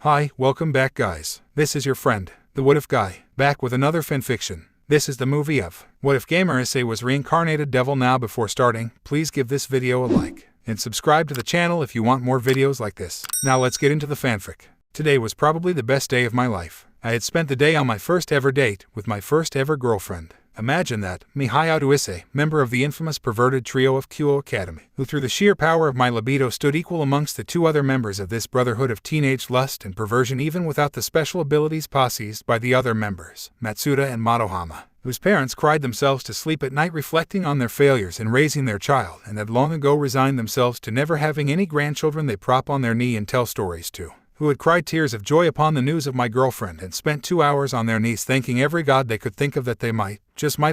Hi, welcome back guys. This is your friend, the What If Guy, back with another fanfiction. This is the movie of What If Hyoudou Issei was reincarnated devil. Now before starting, please give this video a like, and subscribe to the channel if you want more videos like this. Now let's get into the fanfic. Today was probably the best day of my life. I had spent the day on my first ever date with my first ever girlfriend. Imagine that, me Hyoudou Issei, member of the infamous perverted trio of Hyoudou Academy, who through the sheer power of my libido stood equal amongst the two other members of this brotherhood of teenage lust and perversion even without the special abilities possessed by the other members, Matsuda and Madohama, whose parents cried themselves to sleep at night reflecting on their failures in raising their child and had long ago resigned themselves to never having any grandchildren they prop on their knee and tell stories to, who had cried tears of joy upon the news of my girlfriend and spent 2 hours on their knees thanking every god they could think of that they might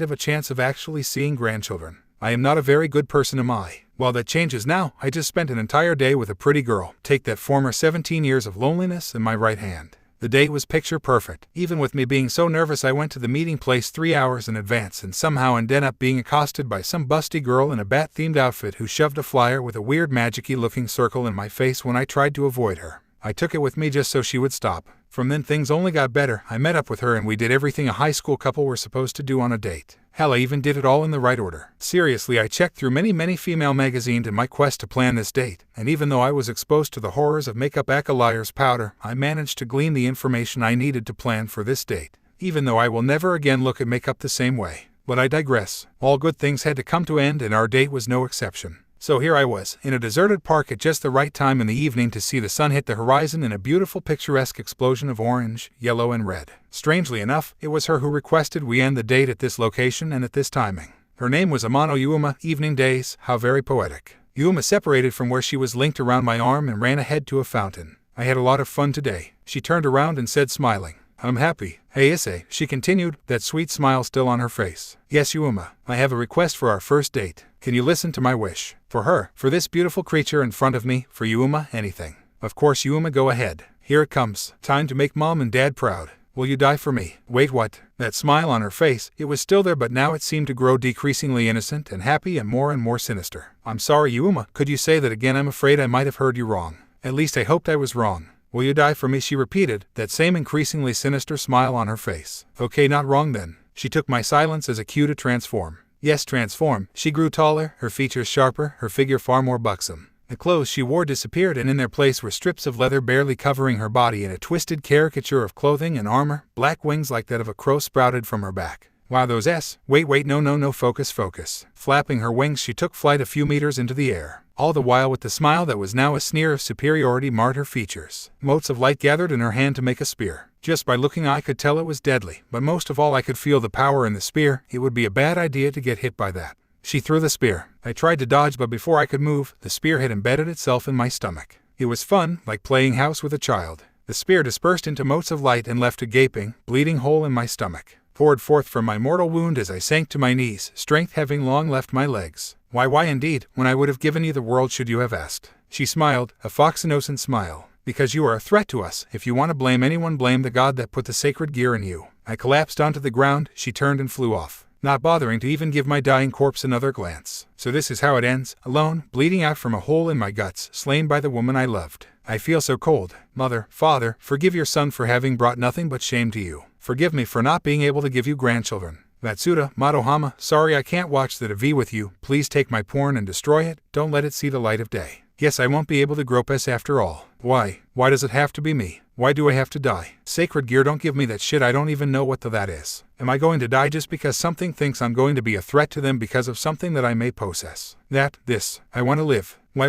have a chance of actually seeing grandchildren. I am not a very good person, am I? Well, that changes now. I just spent an entire day with a pretty girl. Take that former 17 years of loneliness in my right hand. The date was picture perfect. Even with me being so nervous, I went to the meeting place 3 hours in advance and somehow ended up being accosted by some busty girl in a bat-themed outfit who shoved a flyer with a weird magic-y looking circle in my face when I tried to avoid her. I took it with me just so she would stop. From then things only got better. I met up with her and we did everything a high school couple were supposed to do on a date. Hell, I even did it all in the right order. Seriously, I checked through many female magazines in my quest to plan this date, and even though I was exposed to the horrors of makeup liar's powder, I managed to glean the information I needed to plan for this date, even though I will never again look at makeup the same way. But I digress. All good things had to come to an end and our date was no exception. So here I was, in a deserted park at just the right time in the evening to see the sun hit the horizon in a beautiful picturesque explosion of orange, yellow, and red. Strangely enough, it was her who requested we end the date at this location and at this timing. Her name was Amano Yuma. Evening days, how very poetic. Yuma separated from where she was linked around my arm and ran ahead to a fountain. I had a lot of fun today. She turned around and said, smiling, I'm happy. Hey Issei, she continued, that sweet smile still on her face. Yes Yuma, I have a request for our first date. Can you listen to my wish? For her, for this beautiful creature in front of me, for Yuma, anything. Of course Yuma, go ahead. Here it comes. Time to make mom and dad proud. Will you die for me? Wait, what? That smile on her face, it was still there but now it seemed to grow decreasingly innocent and happy and more sinister. I'm sorry Yuma, could you say that again? I'm afraid I might have heard you wrong. At least I hoped I was wrong. Will you die for me? She repeated, that same increasingly sinister smile on her face. Okay, not wrong then. She took my silence as a cue to transform. Yes, transform. She grew taller, her features sharper, her figure far more buxom. The clothes she wore disappeared and in their place were strips of leather barely covering her body and a twisted caricature of clothing and armor, black wings like that of a crow sprouted from her back. Wow, those wait, no, focus. Flapping her wings, she took flight a few meters into the air. All the while with the smile that was now a sneer of superiority marred her features. Motes of light gathered in her hand to make a spear. Just by looking I could tell it was deadly, but most of all I could feel the power in the spear. It would be a bad idea to get hit by that. She threw the spear. I tried to dodge, but before I could move, the spear had embedded itself in my stomach. It was fun, like playing house with a child. The spear dispersed into motes of light and left a gaping, bleeding hole in my stomach. Poured forth from my mortal wound as I sank to my knees, strength having long left my legs. Why indeed, when I would have given you the world should you have asked. She smiled, a fox innocent smile. Because you are a threat to us. If you want to blame anyone, blame the god that put the sacred gear in you. I collapsed onto the ground. She turned and flew off, not bothering to even give my dying corpse another glance. So this is how it ends, alone, bleeding out from a hole in my guts, slain by the woman I loved. I feel so cold. Mother, father, forgive your son for having brought nothing but shame to you. Forgive me for not being able to give you grandchildren. Matsuda, Madohama, sorry I can't watch the TV with you. Please take my porn and destroy it. Don't let it see the light of day. Yes, I won't be able to grope us after all. Why? Why does it have to be me? Why do I have to die? Sacred gear, don't give me that shit. I don't even know what that is. Am I going to die just because something thinks I'm going to be a threat to them because of something that I may possess? I want to live. Why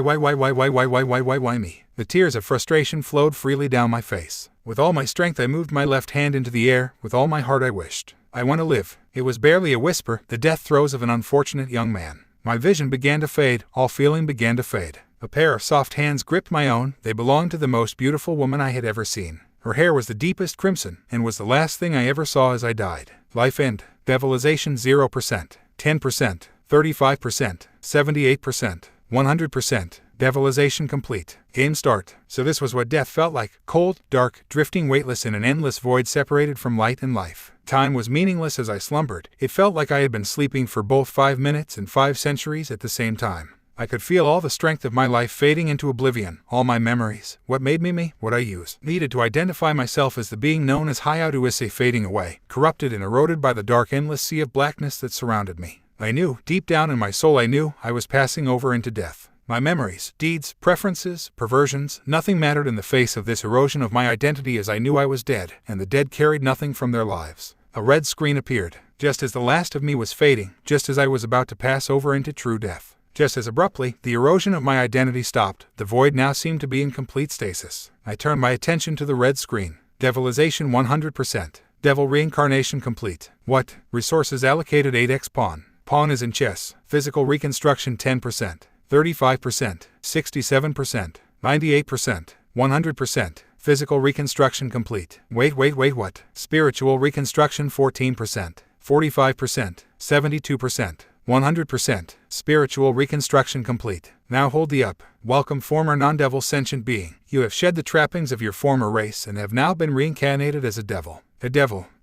me? The tears of frustration flowed freely down my face. With all my strength I moved my left hand into the air. With all my heart I wished. I want to live. It was barely a whisper, the death throes of an unfortunate young man. My vision began to fade, all feeling began to fade. A pair of soft hands gripped my own. They belonged to the most beautiful woman I had ever seen. Her hair was the deepest crimson, and was the last thing I ever saw as I died. Life end. Devilization 0%, 10%, 35%, 78%, 100%. Devilization complete. Game start. So this was what death felt like. Cold, dark, drifting weightless in an endless void separated from light and life. Time was meaningless as I slumbered. It felt like I had been sleeping for both 5 minutes and 5 centuries at the same time. I could feel all the strength of my life fading into oblivion, all my memories, what made me, what I needed to identify myself as the being known as Hyoudou Issei fading away, corrupted and eroded by the dark endless sea of blackness that surrounded me. I knew, deep down in my soul I knew, I was passing over into death. My memories, deeds, preferences, perversions, nothing mattered in the face of this erosion of my identity as I knew I was dead, and the dead carried nothing from their lives. A red screen appeared, just as the last of me was fading, just as I was about to pass over into true death. Just as abruptly, the erosion of my identity stopped. The void now seemed to be in complete stasis. I turned my attention to the red screen. Devilization 100%. Devil reincarnation complete. What? Resources allocated 8x pawn. Pawn is in chess. Physical reconstruction 10%. 35%. 67%. 98%. 100%. Physical reconstruction complete. Wait, what? Spiritual reconstruction 14%. 45%. 72%. 100%. Spiritual reconstruction complete. Now hold the up. Welcome, former non-devil sentient being. You have shed the trappings of your former race and have now been reincarnated as a devil.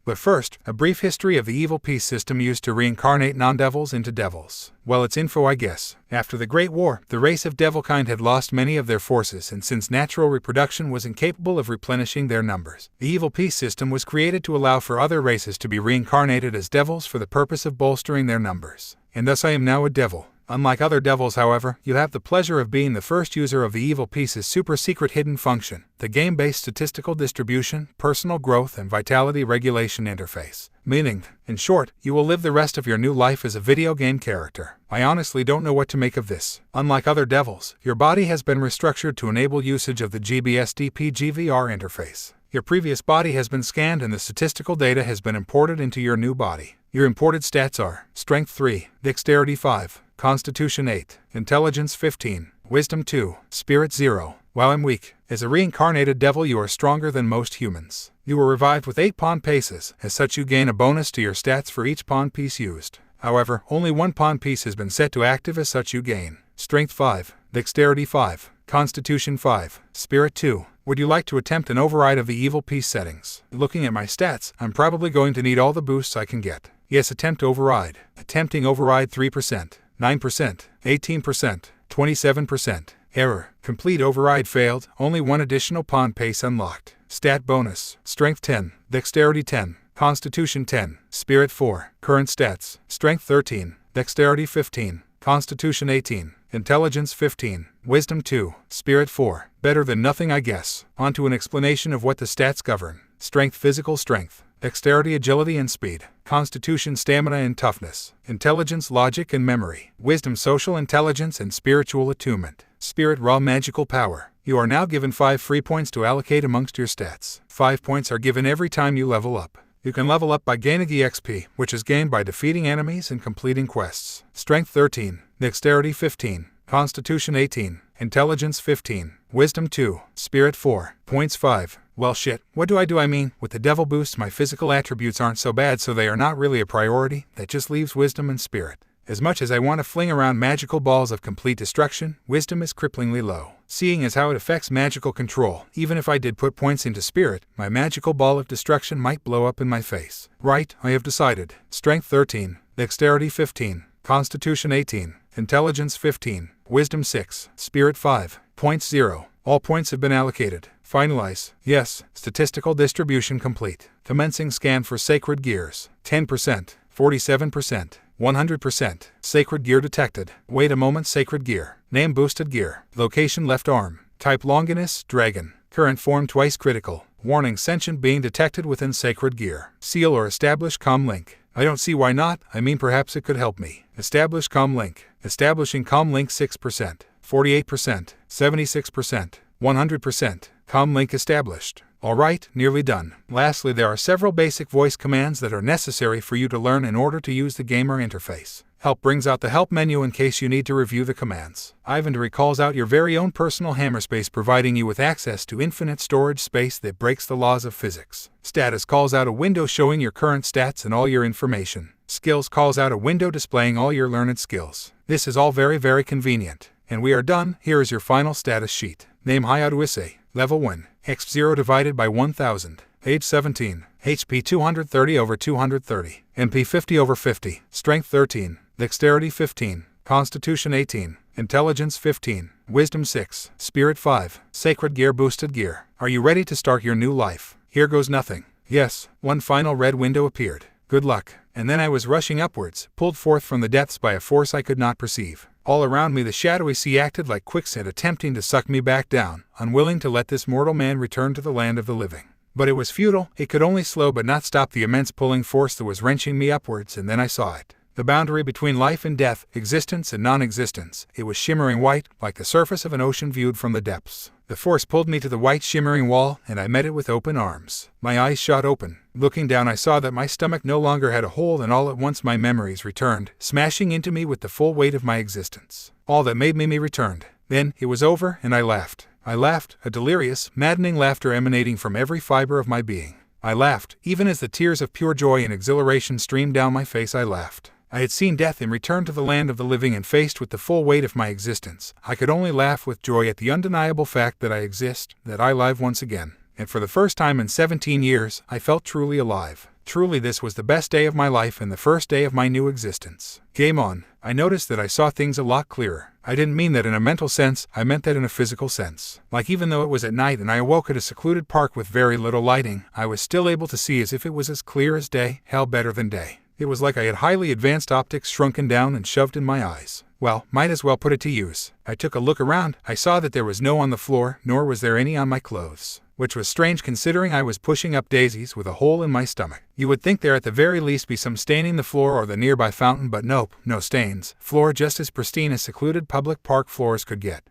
But first, a brief history of the evil peace system used to reincarnate non-devils into devils. Well, it's info, I guess. After the Great War, the race of devilkind had lost many of their forces, and since natural reproduction was incapable of replenishing their numbers, the evil peace system was created to allow for other races to be reincarnated as devils for the purpose of bolstering their numbers. And thus I am now a devil. Unlike other devils, however, you have the pleasure of being the first user of the evil peace's super-secret hidden function, the game-based statistical distribution, personal growth, and vitality regulation interface. Meaning, in short, you will live the rest of your new life as a video game character. I honestly don't know what to make of this. Unlike other devils, your body has been restructured to enable usage of the GBSDP-GVR interface. Your previous body has been scanned and the statistical data has been imported into your new body. Your imported stats are Strength 3, Dexterity 5, Constitution 8, Intelligence 15, Wisdom 2, Spirit 0. While I'm weak, as a reincarnated devil you are stronger than most humans. You were revived with 8 pawn pieces, as such you gain a bonus to your stats for each pawn piece used. However, only 1 pawn piece has been set to active, as such you gain Strength 5, Dexterity 5, Constitution 5, Spirit 2. Would you like to attempt an override of the evil peace settings? Looking at my stats, I'm probably going to need all the boosts I can get. Yes, attempt override. Attempting override 3%, 9%, 18%, 27%. Error. Complete override failed. Only 1 additional pawn piece unlocked. Stat bonus. Strength 10, Dexterity 10, Constitution 10, Spirit 4. Current stats. Strength 13, Dexterity 15, Constitution 18, Intelligence 15, Wisdom 2, Spirit 4. Better than nothing, I guess. On to an explanation of what the stats govern. Strength, physical strength. Dexterity, agility and speed. Constitution, stamina and toughness. Intelligence, logic and memory. Wisdom, social intelligence and spiritual attunement. Spirit, raw magical power. You are now given 5 free points to allocate amongst your stats. 5 points are given every time you level up. You can level up by gaining EXP, which is gained by defeating enemies and completing quests. Strength 13, Dexterity 15, Constitution 18, Intelligence 15, Wisdom 2, Spirit 4. Points 5. Well shit, what do I mean? With the devil boost my physical attributes aren't so bad, so they are not really a priority. That just leaves wisdom and spirit. As much as I want to fling around magical balls of complete destruction, wisdom is cripplingly low. Seeing as how it affects magical control, even if I did put points into spirit, my magical ball of destruction might blow up in my face. Right, I have decided. Strength 13, Dexterity 15, Constitution 18, Intelligence 15, Wisdom 6, Spirit 5, Points 0. All points have been allocated. Finalize. Yes, statistical distribution complete. Commencing scan for sacred gears. 10%, 47%, 100%. Sacred gear detected. Wait a moment, sacred gear. Name boosted gear. Location left arm. Type Longinus, dragon. Current form twice critical. Warning, sentient being detected within sacred gear. Seal or establish comm link. I don't see why not. I mean, perhaps it could help me. Establish comm link. Establishing comm link 6%, 48%, 76%, 100%. Comm link established. Alright, nearly done. Lastly, there are several basic voice commands that are necessary for you to learn in order to use the gamer interface. Help brings out the help menu in case you need to review the commands. Inventory calls out your very own personal hammer space, providing you with access to infinite storage space that breaks the laws of physics. Status calls out a window showing your current stats and all your information. Skills calls out a window displaying all your learned skills. This is all very convenient. And we are done. Here is your final status sheet. Name Hyoudou Issei. Level 1. X0 divided by 1000. Age 17. HP 230 over 230. MP 50 over 50. Strength 13. Dexterity 15. Constitution 18, Intelligence 15, Wisdom 6, Spirit 5, Sacred Gear Boosted Gear. Are you ready to start your new life? Here goes nothing. Yes, one final red window appeared. Good luck. And then I was rushing upwards, pulled forth from the depths by a force I could not perceive. All around me the shadowy sea acted like quicksand, attempting to suck me back down, unwilling to let this mortal man return to the land of the living. But it was futile. It could only slow but not stop the immense pulling force that was wrenching me upwards, and then I saw it. The boundary between life and death, existence and non-existence. It was shimmering white, like the surface of an ocean viewed from the depths. The force pulled me to the white shimmering wall, and I met it with open arms. My eyes shot open. Looking down, I saw that my stomach no longer had a hole, and all at once my memories returned, smashing into me with the full weight of my existence. All that made me returned. Then, it was over, and I laughed. I laughed, a delirious, maddening laughter emanating from every fiber of my being. I laughed, even as the tears of pure joy and exhilaration streamed down my face. I laughed. I had seen death and returned to the land of the living, and faced with the full weight of my existence, I could only laugh with joy at the undeniable fact that I exist, that I live once again. And for the first time in 17 years, I felt truly alive. Truly this was the best day of my life and the first day of my new existence. Game on. I noticed that I saw things a lot clearer. I didn't mean that in a mental sense, I meant that in a physical sense. Like even though it was at night and I awoke at a secluded park with very little lighting, I was still able to see as if it was as clear as day, hell better than day. It was like I had highly advanced optics shrunken down and shoved in my eyes. Well, might as well put it to use. I took a look around. I saw that there was no on the floor, nor was there any on my clothes. Which was strange considering I was pushing up daisies with a hole in my stomach. You would think there at the very least be some staining the floor or the nearby fountain, but nope, no stains. Floor just as pristine as secluded public park floors could get.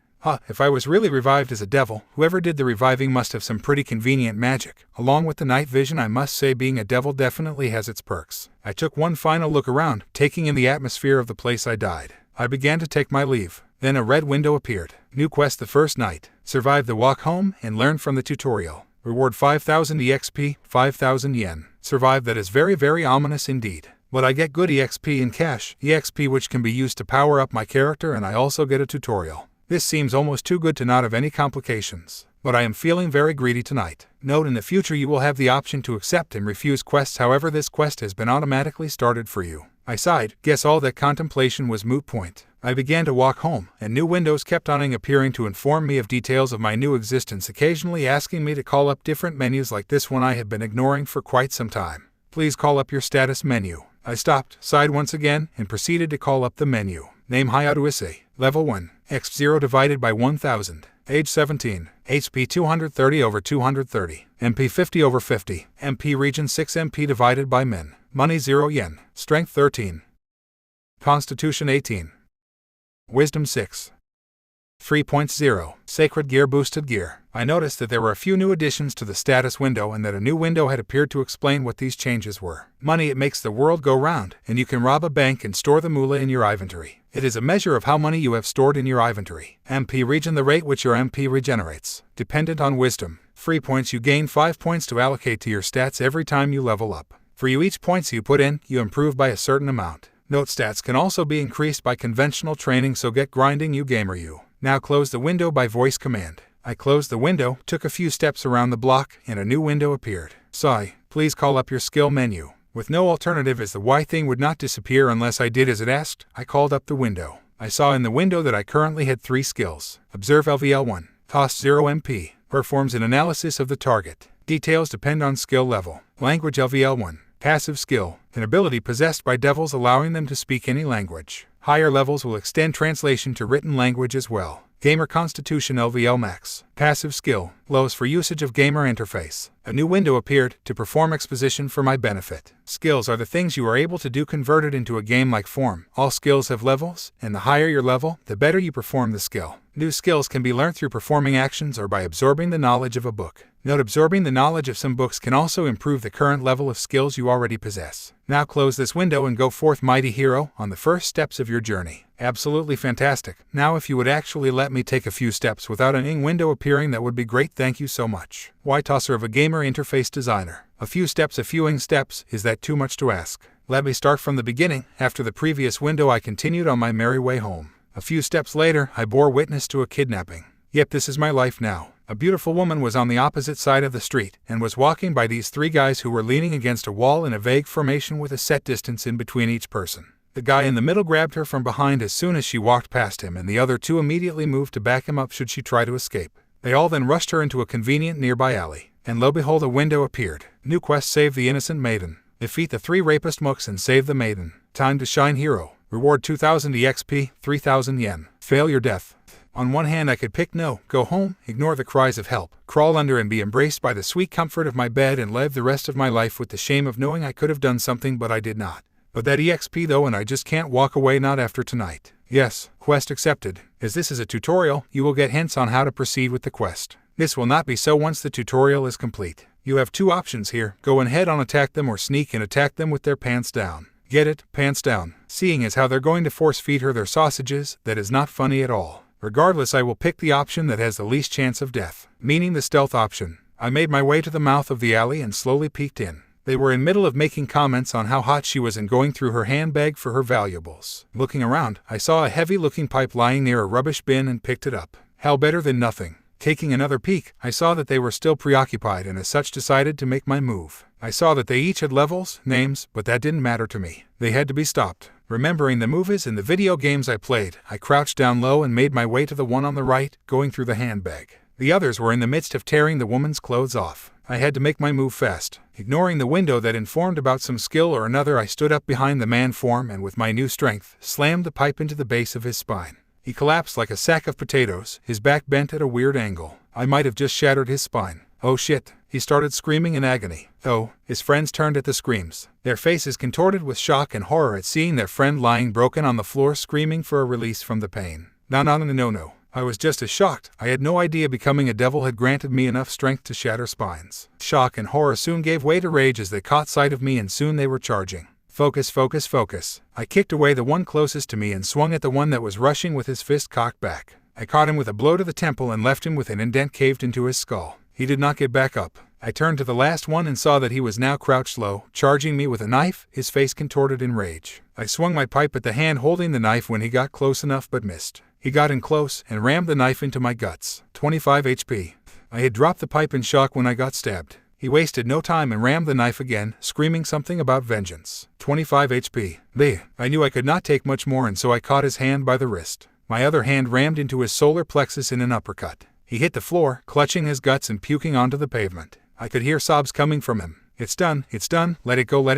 If I was really revived as a devil, whoever did the reviving must have some pretty convenient magic. Along with the night vision, I must say being a devil definitely has its perks. I took one final look around, taking in the atmosphere of the place I died. I began to take my leave. Then a red window appeared. New quest the first night. Survive the walk home and learn from the tutorial. Reward 5,000 EXP, 5,000 yen. Survive. That is very, very ominous indeed. But I get good EXP in cash, EXP which can be used to power up my character, and I also get a tutorial. This seems almost too good to not have any complications. But I am feeling very greedy tonight. Note, in the future you will have the option to accept and refuse quests, however this quest has been automatically started for you. I sighed. Guess all that contemplation was moot point. I began to walk home, and new windows kept on appearing to inform me of details of my new existence, occasionally asking me to call up different menus like this one I had been ignoring for quite some time. Please call up your status menu. I stopped, sighed once again, and proceeded to call up the menu. Name Hyoudou Issei. Level 1. X0 divided by 1000. Age 17. HP 230 over 230. MP 50 over 50. MP region 6 MP divided by min. Money 0 yen. Strength 13. Constitution 18. Wisdom 6. 3.0. Sacred Gear Boosted Gear. I noticed that there were a few new additions to the status window, and that a new window had appeared to explain what these changes were. Money. It makes the world go round, and you can rob a bank and store the moolah in your inventory. It is a measure of how money you have stored in your inventory. MP region. The rate which your MP regenerates. Dependent on wisdom. Free points. You gain 5 points to allocate to your stats every time you level up. For each points you put in, you improve by a certain amount. Note, stats can also be increased by conventional training, so get grinding, you gamer you. Now close the window by voice command. I closed the window, took a few steps around the block, and a new window appeared. Sigh. Please call up your skill menu. With no alternative, as the Y thing would not disappear unless I did as it asked, I called up the window. I saw in the window that I currently had 3 skills. Observe LVL1. Cost 0 MP. Performs an analysis of the target. Details depend on skill level. Language LVL1. Passive skill. An ability possessed by devils allowing them to speak any language. Higher levels will extend translation to written language as well. Gamer Constitution LVL Max. Passive skill. Lows for usage of gamer interface. A new window appeared to perform exposition for my benefit. Skills are the things you are able to do converted into a game-like form. All skills have levels, and the higher your level, the better you perform the skill. New skills can be learned through performing actions or by absorbing the knowledge of a book. Note, absorbing the knowledge of some books can also improve the current level of skills you already possess. Now close this window and go forth, mighty hero, on the first steps of your journey. Absolutely fantastic. Now if you would actually let me take a few steps without an ing window appearing, that would be great. Thank you so much. Why, tosser of a gamer interface designer. A few steps, a few ing steps, is that too much to ask? Let me start from the beginning. After the previous window, I continued on my merry way home. A few steps later, I bore witness to a kidnapping. Yep, this is my life now. A beautiful woman was on the opposite side of the street, and was walking by these 3 guys who were leaning against a wall in a vague formation with a set distance in between each person. The guy in the middle grabbed her from behind as soon as she walked past him, and the other two immediately moved to back him up should she try to escape. They all then rushed her into a convenient nearby alley. And lo behold, a window appeared. New quest: save the innocent maiden. Defeat the 3 rapist mooks and save the maiden. Time to shine, hero. Reward 2000 EXP, 3000 yen. Failure death. On one hand, I could pick no, go home, ignore the cries of help, crawl under and be embraced by the sweet comfort of my bed and live the rest of my life with the shame of knowing I could have done something but I did not. But that EXP though, and I just can't walk away, not after tonight. Yes, quest accepted. As this is a tutorial, you will get hints on how to proceed with the quest. This will not be so once the tutorial is complete. You have 2 options here: go and head on attack them, or sneak and attack them with their pants down. Get it? Pants down. Seeing as how they're going to force feed her their sausages, that is not funny at all. Regardless, I will pick the option that has the least chance of death, meaning the stealth option. I made my way to the mouth of the alley and slowly peeked in. They were in middle of making comments on how hot she was and going through her handbag for her valuables. Looking around, I saw a heavy-looking pipe lying near a rubbish bin and picked it up. Hell, better than nothing. Taking another peek, I saw that they were still preoccupied and as such decided to make my move. I saw that they each had levels, names, but that didn't matter to me. They had to be stopped. Remembering the movies in the video games I played, I crouched down low and made my way to the one on the right, going through the handbag. The others were in the midst of tearing the woman's clothes off. I had to make my move fast. Ignoring the window that informed about some skill or another, I stood up behind the man form and with my new strength, slammed the pipe into the base of his spine. He collapsed like a sack of potatoes, his back bent at a weird angle. I might have just shattered his spine. Oh shit, he started screaming in agony. Oh, his friends turned at the screams, their faces contorted with shock and horror at seeing their friend lying broken on the floor, screaming for a release from the pain. No. I was just as shocked. I had no idea becoming a devil had granted me enough strength to shatter spines. Shock and horror soon gave way to rage as they caught sight of me, and soon they were charging. Focus. I kicked away the one closest to me and swung at the one that was rushing with his fist cocked back. I caught him with a blow to the temple and left him with an indent caved into his skull. He did not get back up. I turned to the last one and saw that he was now crouched low, charging me with a knife, his face contorted in rage. I swung my pipe at the hand holding the knife when he got close enough but missed. He got in close and rammed the knife into my guts. 25 HP. I had dropped the pipe in shock when I got stabbed. He wasted no time and rammed the knife again, screaming something about vengeance. 25 HP. I knew I could not take much more, and so I caught his hand by the wrist. My other hand rammed into his solar plexus in an uppercut. He hit the floor, clutching his guts and puking onto the pavement. I could hear sobs coming from him. It's done. Let it go.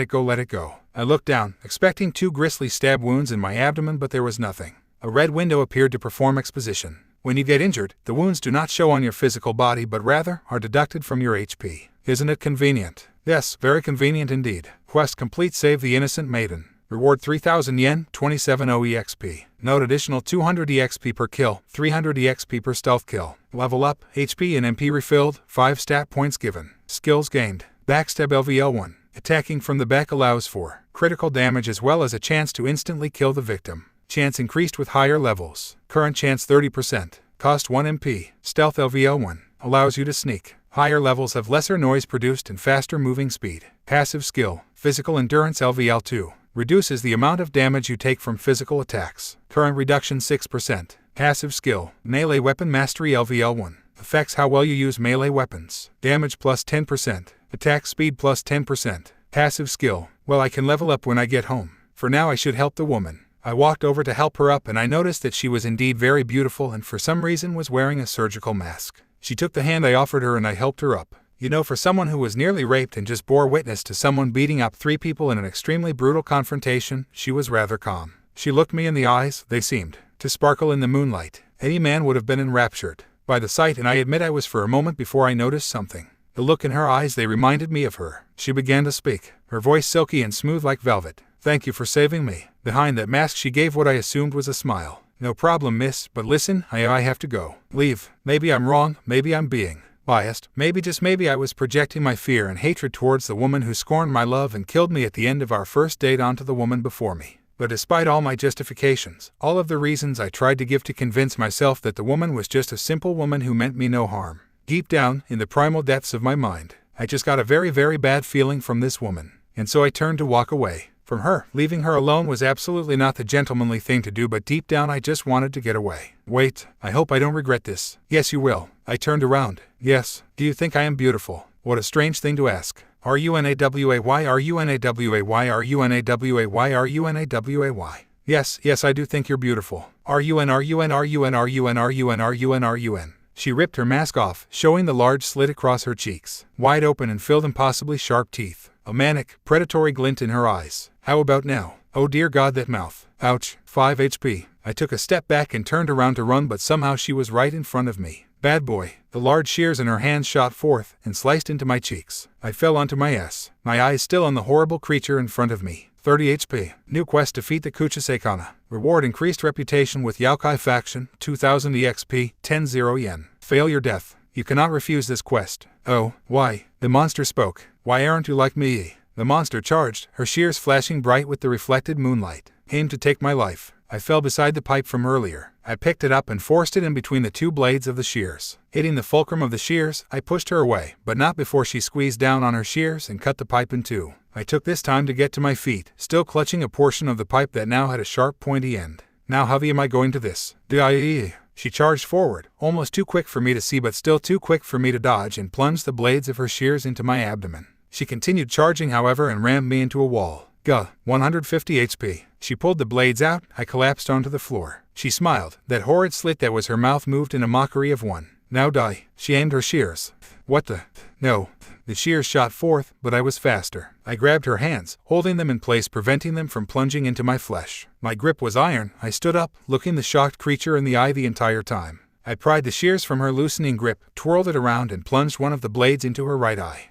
I looked down, expecting 2 grisly stab wounds in my abdomen, but there was nothing. A red window appeared to perform exposition. When you get injured, the wounds do not show on your physical body but rather are deducted from your HP. Isn't it convenient? Yes, very convenient indeed. Quest complete: save the innocent maiden. Reward 3000 yen, 270 EXP. Note: additional 200 EXP per kill, 300 EXP per stealth kill. Level up, HP and MP refilled, 5 stat points given. Skills gained. Backstab LVL1. Attacking from the back allows for critical damage as well as a chance to instantly kill the victim. Chance increased with higher levels. Current chance 30%. Cost 1 MP. Stealth LVL1. Allows you to sneak. Higher levels have lesser noise produced and faster moving speed. Passive skill. Physical endurance LVL2. Reduces the amount of damage you take from physical attacks. Current reduction 6%. Passive skill. Melee weapon mastery LVL1. Affects how well you use melee weapons. Damage plus 10%. Attack speed plus 10%. Passive skill. Well, I can level up when I get home. For now I should help the woman. I walked over to help her up and I noticed that she was indeed very beautiful and for some reason was wearing a surgical mask. She took the hand I offered her and I helped her up. You know, for someone who was nearly raped and just bore witness to someone beating up 3 people in an extremely brutal confrontation, she was rather calm. She looked me in the eyes, they seemed to sparkle in the moonlight. Any man would have been enraptured by the sight, and I admit I was for a moment before I noticed something. The look in her eyes, they reminded me of her. She began to speak, her voice silky and smooth like velvet. Thank you for saving me. Behind that mask she gave what I assumed was a smile. No problem, miss, but listen, I have to go. Leave. Maybe I'm wrong, maybe I'm being biased, maybe just maybe I was projecting my fear and hatred towards the woman who scorned my love and killed me at the end of our first date onto the woman before me. But despite all my justifications, all of the reasons I tried to give to convince myself that the woman was just a simple woman who meant me no harm, deep down, in the primal depths of my mind, I just got a very, very bad feeling from this woman. And so I turned to walk away from her. Leaving her alone was absolutely not the gentlemanly thing to do, but deep down I just wanted to get away. Wait, I hope I don't regret this. Yes, you will. I turned around. Yes. Do you think I am beautiful? What a strange thing to ask. RUNAWAY. Yes, I do think you're beautiful. RUN. She ripped her mask off, showing the large slit across her cheeks, wide open and filled impossibly sharp teeth. A manic, predatory glint in her eyes. How about now? Oh dear God, that mouth. Ouch, 5 HP. I took a step back and turned around to run, but somehow she was right in front of me. Bad boy. The large shears in her hands shot forth and sliced into my cheeks. I fell onto my ass, my eyes still on the horrible creature in front of me. 30 HP. New quest: defeat the Kuchisei-kana. Reward: increased reputation with Yaokai faction, 2000 EXP, 10 yen. Failure: death. You cannot refuse this quest. Oh, why? The monster spoke. Why aren't you like me? The monster charged, her shears flashing bright with the reflected moonlight. Aimed to take my life. I fell beside the pipe from earlier. I picked it up and forced it in between the two blades of the shears. Hitting the fulcrum of the shears, I pushed her away, but not before she squeezed down on her shears and cut the pipe in two. I took this time to get to my feet, still clutching a portion of the pipe that now had a sharp, pointy end. Now how am I going to this? She charged forward, almost too quick for me to see but still too quick for me to dodge, and plunged the blades of her shears into my abdomen. She continued charging, however, and rammed me into a wall. 150 HP. She pulled the blades out. I collapsed onto the floor. She smiled. That horrid slit that was her mouth moved in a mockery of one. Now die. She aimed her shears. What the? No. The shears shot forth, but I was faster. I grabbed her hands, holding them in place, preventing them from plunging into my flesh. My grip was iron. I stood up, looking the shocked creature in the eye the entire time. I pried the shears from her loosening grip, twirled it around, and plunged one of the blades into her right eye.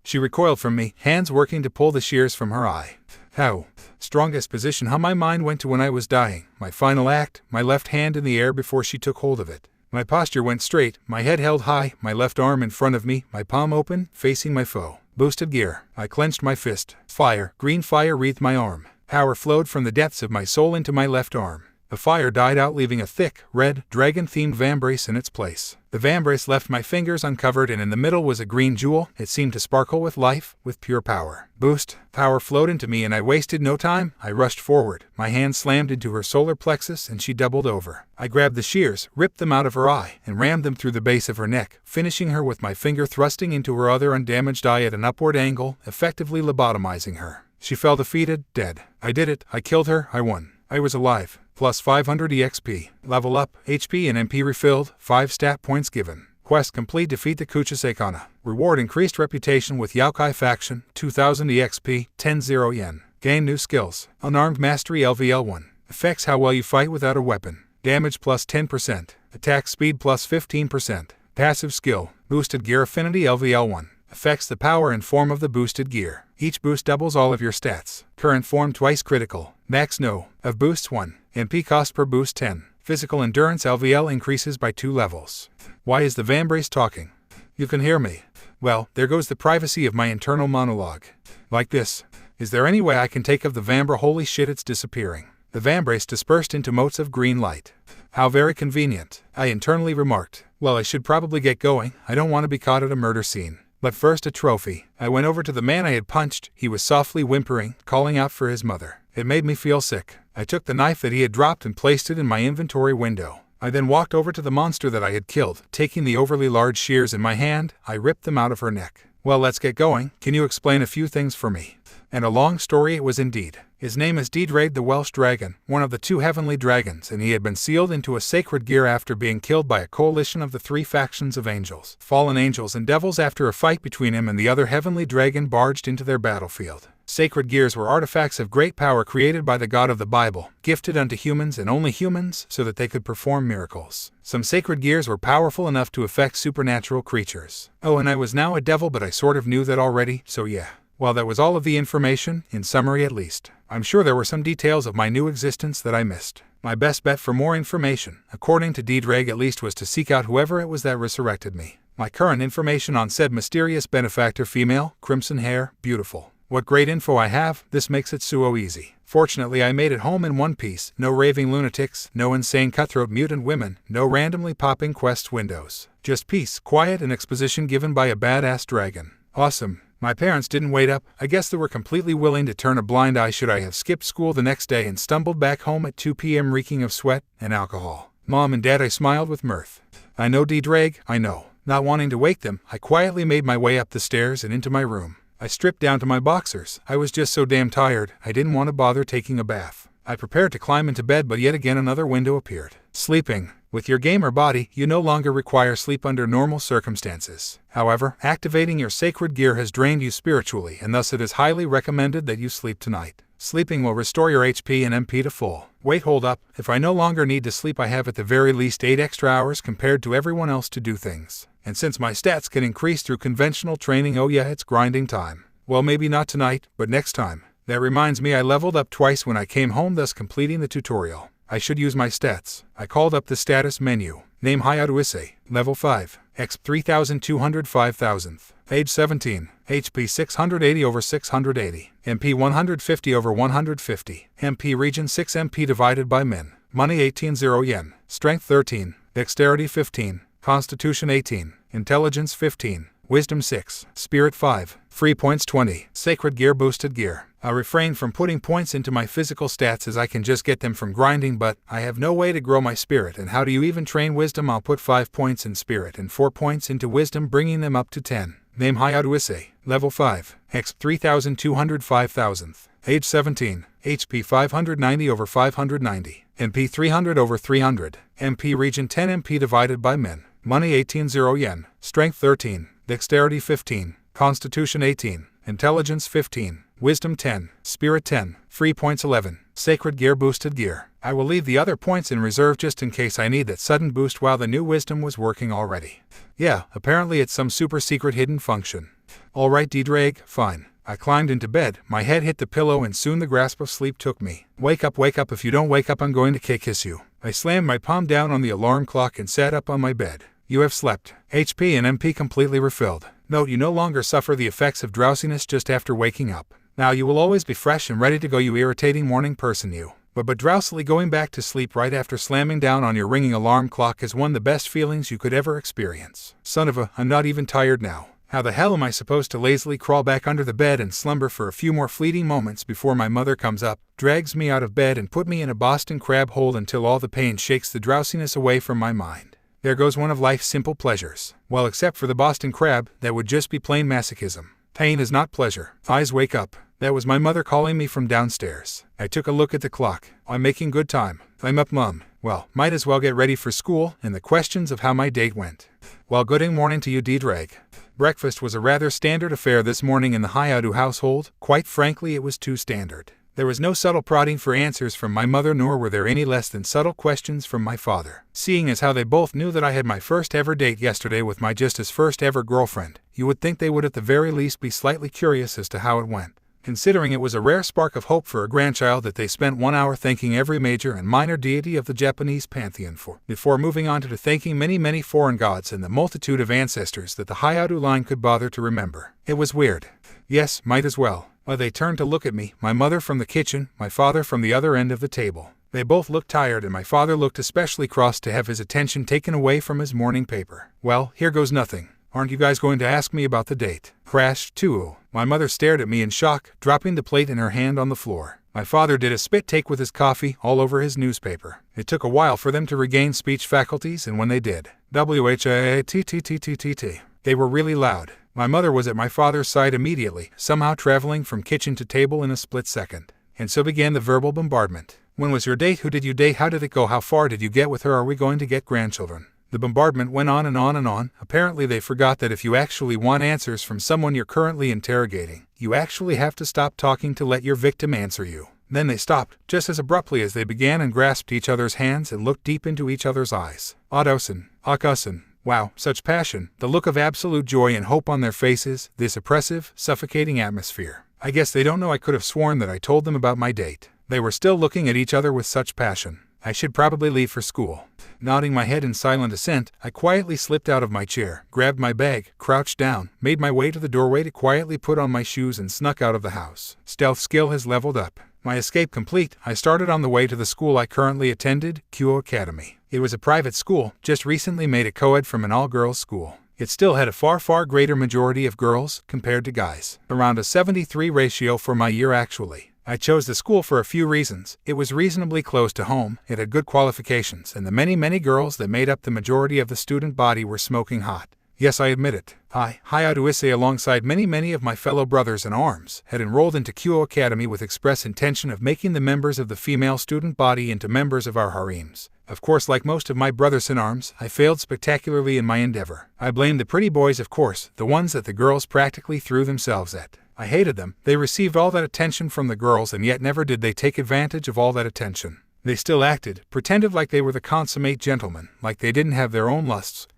She recoiled from me, hands working to pull the shears from her eye. How? Strongest position. How my mind went to when I was dying. My final act, my left hand in the air before she took hold of it. My posture went straight, my head held high, my left arm in front of me, my palm open, facing my foe. Boosted gear. I clenched my fist. Fire, green fire wreathed my arm. Power flowed from the depths of my soul into my left arm. The fire died out, leaving a thick, red, dragon-themed vambrace in its place. The vambrace left my fingers uncovered, and in the middle was a green jewel. It seemed to sparkle with life, with pure power. Boost. Power flowed into me, and I wasted no time. I rushed forward. My hand slammed into her solar plexus, and she doubled over. I grabbed the shears, ripped them out of her eye, and rammed them through the base of her neck, finishing her with my finger thrusting into her other undamaged eye at an upward angle, effectively lobotomizing her. She fell defeated, dead. I did it. I killed her. I won. I was alive. Plus 500 EXP. Level up, HP and MP refilled, 5 stat points given. Quest complete: defeat the Kuchisei-kana. Reward: increased reputation with Yaokai faction, 2000 EXP, 10 yen. Gain new skills. Unarmed mastery LVL1. Affects how well you fight without a weapon. Damage plus 10%. Attack speed plus 15%. Passive skill. Boosted gear affinity LVL1. Affects the power and form of the boosted gear. Each boost doubles all of your stats. Current form twice critical. Max no. Of boosts 1. MP cost per boost 10. Physical endurance LVL increases by 2 levels. Why is the vambrace talking? You can hear me. Well, there goes the privacy of my internal monologue. Like this. Is there any way I can take of the vambra? Holy shit, it's disappearing. The vambrace dispersed into motes of green light. How very convenient, I internally remarked. Well, I should probably get going. I don't want to be caught at a murder scene. But first, a trophy. I went over to the man I had punched. He was softly whimpering, calling out for his mother. It made me feel sick. I took the knife that he had dropped and placed it in my inventory window. I then walked over to the monster that I had killed. Taking the overly large shears in my hand, I ripped them out of her neck. Well, let's get going. Can you explain a few things for me? And a long story it was indeed. His name is Deidraig the Welsh Dragon, one of the 2 heavenly dragons, and he had been sealed into a sacred gear after being killed by a coalition of the 3 factions of angels, fallen angels and devils. After a fight between him and the other heavenly dragon barged into their battlefield. Sacred gears were artifacts of great power created by the God of the Bible, gifted unto humans and only humans, so that they could perform miracles. Some sacred gears were powerful enough to affect supernatural creatures. Oh, and I was now a devil, but I sort of knew that already, so yeah. Well, that was all of the information, in summary at least. I'm sure there were some details of my new existence that I missed. My best bet for more information, according to Deidraig at least, was to seek out whoever it was that resurrected me. My current information on said mysterious benefactor: female, crimson hair, beautiful. What great info I have. This makes it so easy. Fortunately, I made it home in one piece. No raving lunatics, no insane cutthroat mutant women, no randomly popping quest windows. Just peace, quiet, and exposition given by a badass dragon. Awesome. My parents didn't wait up. I guess they were completely willing to turn a blind eye should I have skipped school the next day and stumbled back home at 2 p.m. reeking of sweat and alcohol. Mom and Dad, I smiled with mirth. I know, Deidraig, I know. Not wanting to wake them, I quietly made my way up the stairs and into my room. I stripped down to my boxers. I was just so damn tired, I didn't want to bother taking a bath. I prepared to climb into bed, but yet again another window appeared. Sleeping. With your gamer body, you no longer require sleep under normal circumstances. However, activating your sacred gear has drained you spiritually, and thus it is highly recommended that you sleep tonight. Sleeping will restore your HP and MP to full. Wait, hold up. If I no longer need to sleep, I have at the very least 8 extra hours compared to everyone else to do things. And since my stats can increase through conventional training, oh yeah, it's grinding time. Well, maybe not tonight, but next time. That reminds me, I leveled up twice when I came home, thus completing the tutorial. I should use my stats. I called up the status menu. Name Hyoudou Issei. Level 5. Exp 3200 5000th. Age 17. HP 680 over 680. MP 150 over 150. MP region 6 MP divided by min. Money 18 yen. Strength 13. Dexterity 15. Constitution 18. Intelligence 15. Wisdom 6. Spirit 5. Free points 20. Sacred gear boosted gear. I refrain from putting points into my physical stats as I can just get them from grinding, but I have no way to grow my spirit, and how do you even train wisdom? I'll put 5 points in spirit and 4 points into wisdom, bringing them up to 10. Name Hyoudou Issei. Level 5. Exp 3200 5000th. Age 17. HP 590 over 590. MP 300 over 300. MP region 10 MP divided by min. Money 18 yen. Strength 13. Dexterity 15. Constitution 18. Intelligence 15. Wisdom 10. Spirit 10. Free points 11. Sacred gear boosted gear. I will leave the other points in reserve just in case I need that sudden boost while the new wisdom was working already. Yeah, apparently it's some super secret hidden function. Alright D-Drag, fine. I climbed into bed, my head hit the pillow, and soon the grasp of sleep took me. Wake up, if you don't wake up I'm going to kiss you. I slammed my palm down on the alarm clock and sat up on my bed. You have slept. HP and MP completely refilled. Note, you no longer suffer the effects of drowsiness just after waking up. Now you will always be fresh and ready to go, you irritating morning person you. But drowsily going back to sleep right after slamming down on your ringing alarm clock is one of the best feelings you could ever experience. Son of a, I'm not even tired now. How the hell am I supposed to lazily crawl back under the bed and slumber for a few more fleeting moments before my mother comes up, drags me out of bed and put me in a Boston crab hole until all the pain shakes the drowsiness away from my mind? There goes one of life's simple pleasures. Well, except for the Boston crab, that would just be plain masochism. Pain is not pleasure. Eyes wake up. That was my mother calling me from downstairs. I took a look at the clock. I'm making good time. I'm up, Mom. Well, might as well get ready for school and the questions of how my date went. Well, good morning to you, D-Drag. Breakfast was a rather standard affair this morning in the Hyoudou household. Quite frankly, it was too standard. There was no subtle prodding for answers from my mother, nor were there any less than subtle questions from my father. Seeing as how they both knew that I had my first ever date yesterday with my just first ever girlfriend, you would think they would at the very least be slightly curious as to how it went. Considering it was a rare spark of hope for a grandchild that they spent 1 hour thanking every major and minor deity of the Japanese pantheon for, before moving on to thanking many foreign gods and the multitude of ancestors that the Hyoudou line could bother to remember. It was weird. Yes, might as well. While they turned to look at me, my mother from the kitchen, my father from the other end of the table. They both looked tired, and my father looked especially cross to have his attention taken away from his morning paper. Well, here goes nothing. Aren't you guys going to ask me about the date? Crash, too. My mother stared at me in shock, dropping the plate in her hand on the floor. My father did a spit take with his coffee all over his newspaper. It took a while for them to regain speech faculties, and when they did, WHATTTTTT. They were really loud. My mother was at my father's side immediately, somehow traveling from kitchen to table in a split second. And so began the verbal bombardment. When was your date? Who did you date? How did it go? How far did you get with her? Are we going to get grandchildren? The bombardment went on and on and on. Apparently they forgot that if you actually want answers from someone you're currently interrogating, you actually have to stop talking to let your victim answer you. Then they stopped, just as abruptly as they began, and grasped each other's hands and looked deep into each other's eyes. Odosen, Akusen. Wow, such passion, the look of absolute joy and hope on their faces, this oppressive, suffocating atmosphere. I guess they don't know I could have sworn that I told them about my date. They were still looking at each other with such passion. I should probably leave for school. Nodding my head in silent assent, I quietly slipped out of my chair, grabbed my bag, crouched down, made my way to the doorway to quietly put on my shoes, and snuck out of the house. Stealth skill has leveled up. My escape complete, I started on the way to the school I currently attended, Kyoto Academy. It was a private school, just recently made a co-ed from an all-girls school. It still had a far greater majority of girls compared to guys. Around a 73 ratio for my year actually. I chose the school for a few reasons. It was reasonably close to home, it had good qualifications, and the many girls that made up the majority of the student body were smoking hot. Yes, I admit it. I, Hyoudou Issei, alongside many of my fellow brothers in arms, had enrolled into Kyo Academy with express intention of making the members of the female student body into members of our harems. Of course, like most of my brothers in arms, I failed spectacularly in my endeavor. I blamed the pretty boys, of course, the ones that the girls practically threw themselves at. I hated them. They received all that attention from the girls, and yet never did they take advantage of all that attention. They still acted, pretended like they were the consummate gentlemen, like they didn't have their own lusts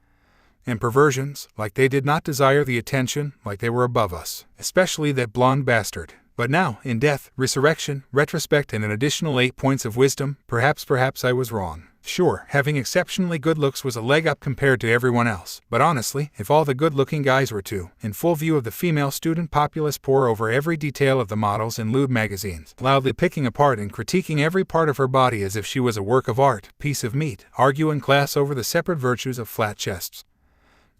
and perversions, like they did not desire the attention, like they were above us, especially that blonde bastard. But now, in death, resurrection, retrospect, and an additional 8 points of wisdom, perhaps I was wrong. Sure, having exceptionally good looks was a leg up compared to everyone else, but honestly, if all the good-looking guys were to, in full view of the female student populace, pore over every detail of the models in lewd magazines, loudly picking apart and critiquing every part of her body as if she was a work of art, piece of meat, argue in class over the separate virtues of flat chests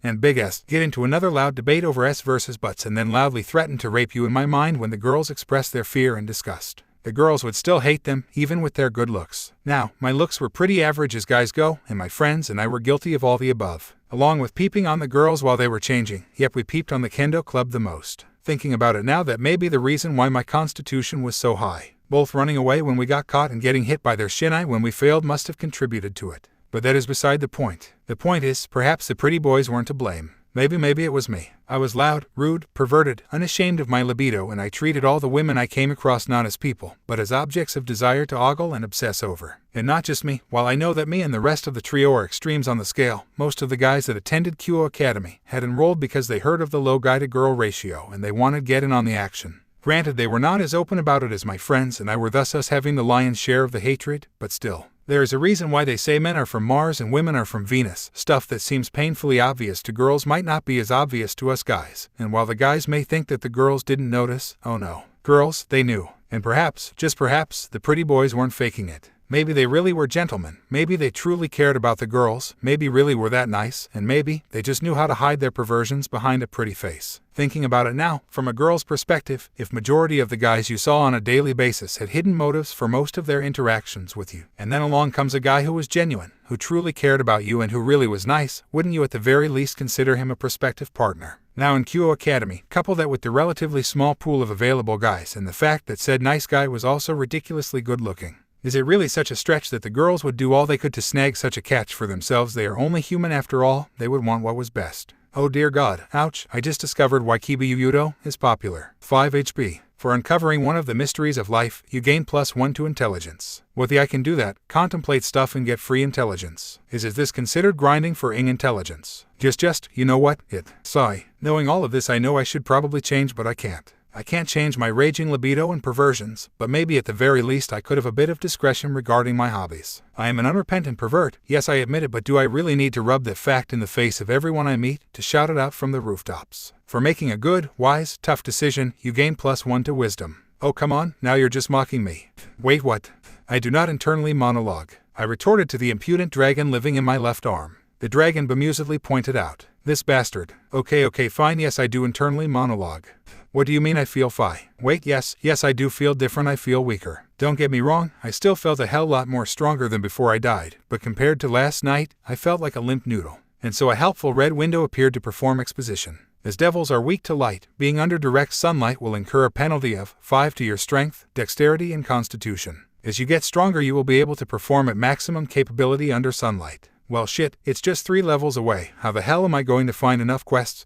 and big S, get into another loud debate over S versus butts, and then loudly threaten to rape you, in my mind, when the girls expressed their fear and disgust, the girls would still hate them, even with their good looks. Now, my looks were pretty average as guys go, and my friends and I were guilty of all the above. Along with peeping on the girls while they were changing, yep, we peeped on the kendo club the most. Thinking about it now, that may be the reason why my constitution was so high. Both running away when we got caught and getting hit by their shinai when we failed must have contributed to it. But that is beside the point. The point is, perhaps the pretty boys weren't to blame. Maybe it was me. I was loud, rude, perverted, unashamed of my libido, and I treated all the women I came across not as people, but as objects of desire to ogle and obsess over. And not just me. While I know that me and the rest of the trio are extremes on the scale, most of the guys that attended Kyo Academy had enrolled because they heard of the low guy-to-girl ratio and they wanted to get in on the action. Granted, they were not as open about it as my friends, and I were thus us having the lion's share of the hatred, but still. There is a reason why they say men are from Mars and women are from Venus. Stuff that seems painfully obvious to girls might not be as obvious to us guys. And while the guys may think that the girls didn't notice, oh no. Girls, they knew. And perhaps, just perhaps, the pretty boys weren't faking it. Maybe they really were gentlemen. Maybe they truly cared about the girls. Maybe really were that nice. And maybe they just knew how to hide their perversions behind a pretty face. Thinking about it now, from a girl's perspective, if majority of the guys you saw on a daily basis had hidden motives for most of their interactions with you, and then along comes a guy who was genuine, who truly cared about you and who really was nice, wouldn't you at the very least consider him a prospective partner? Now in Kyo Academy, couple that with the relatively small pool of available guys and the fact that said nice guy was also ridiculously good looking. Is it really such a stretch that the girls would do all they could to snag such a catch for themselves? They are only human after all. They would want what was best. Oh dear God, ouch, I just discovered why Hyoudou is popular. 5 HP. For uncovering one of the mysteries of life, you gain +1 to intelligence. With the I can do that, contemplate stuff and get free intelligence. Is this considered grinding for intelligence? Just, you know what, sigh. Knowing all of this, I know I should probably change, but I can't. I can't change my raging libido and perversions, but maybe at the very least I could have a bit of discretion regarding my hobbies. I am an unrepentant pervert, yes I admit it, but do I really need to rub that fact in the face of everyone I meet, to shout it out from the rooftops? For making a good, wise, tough decision, you gain +1 to wisdom. Oh come on, now you're just mocking me. Wait, what? I do not internally monologue. I retorted to the impudent dragon living in my left arm. The dragon bemusedly pointed out. This bastard. Okay, fine, yes I do internally monologue. What do you mean I feel fi? Wait, yes, I do feel different, I feel weaker. Don't get me wrong, I still felt a hell lot more stronger than before I died, but compared to last night, I felt like a limp noodle. And so a helpful red window appeared to perform exposition. As devils are weak to light, being under direct sunlight will incur a penalty of 5 to your strength, dexterity, and constitution. As you get stronger, you will be able to perform at maximum capability under sunlight. Well shit, it's just 3 levels away. How the hell am I going to find enough quests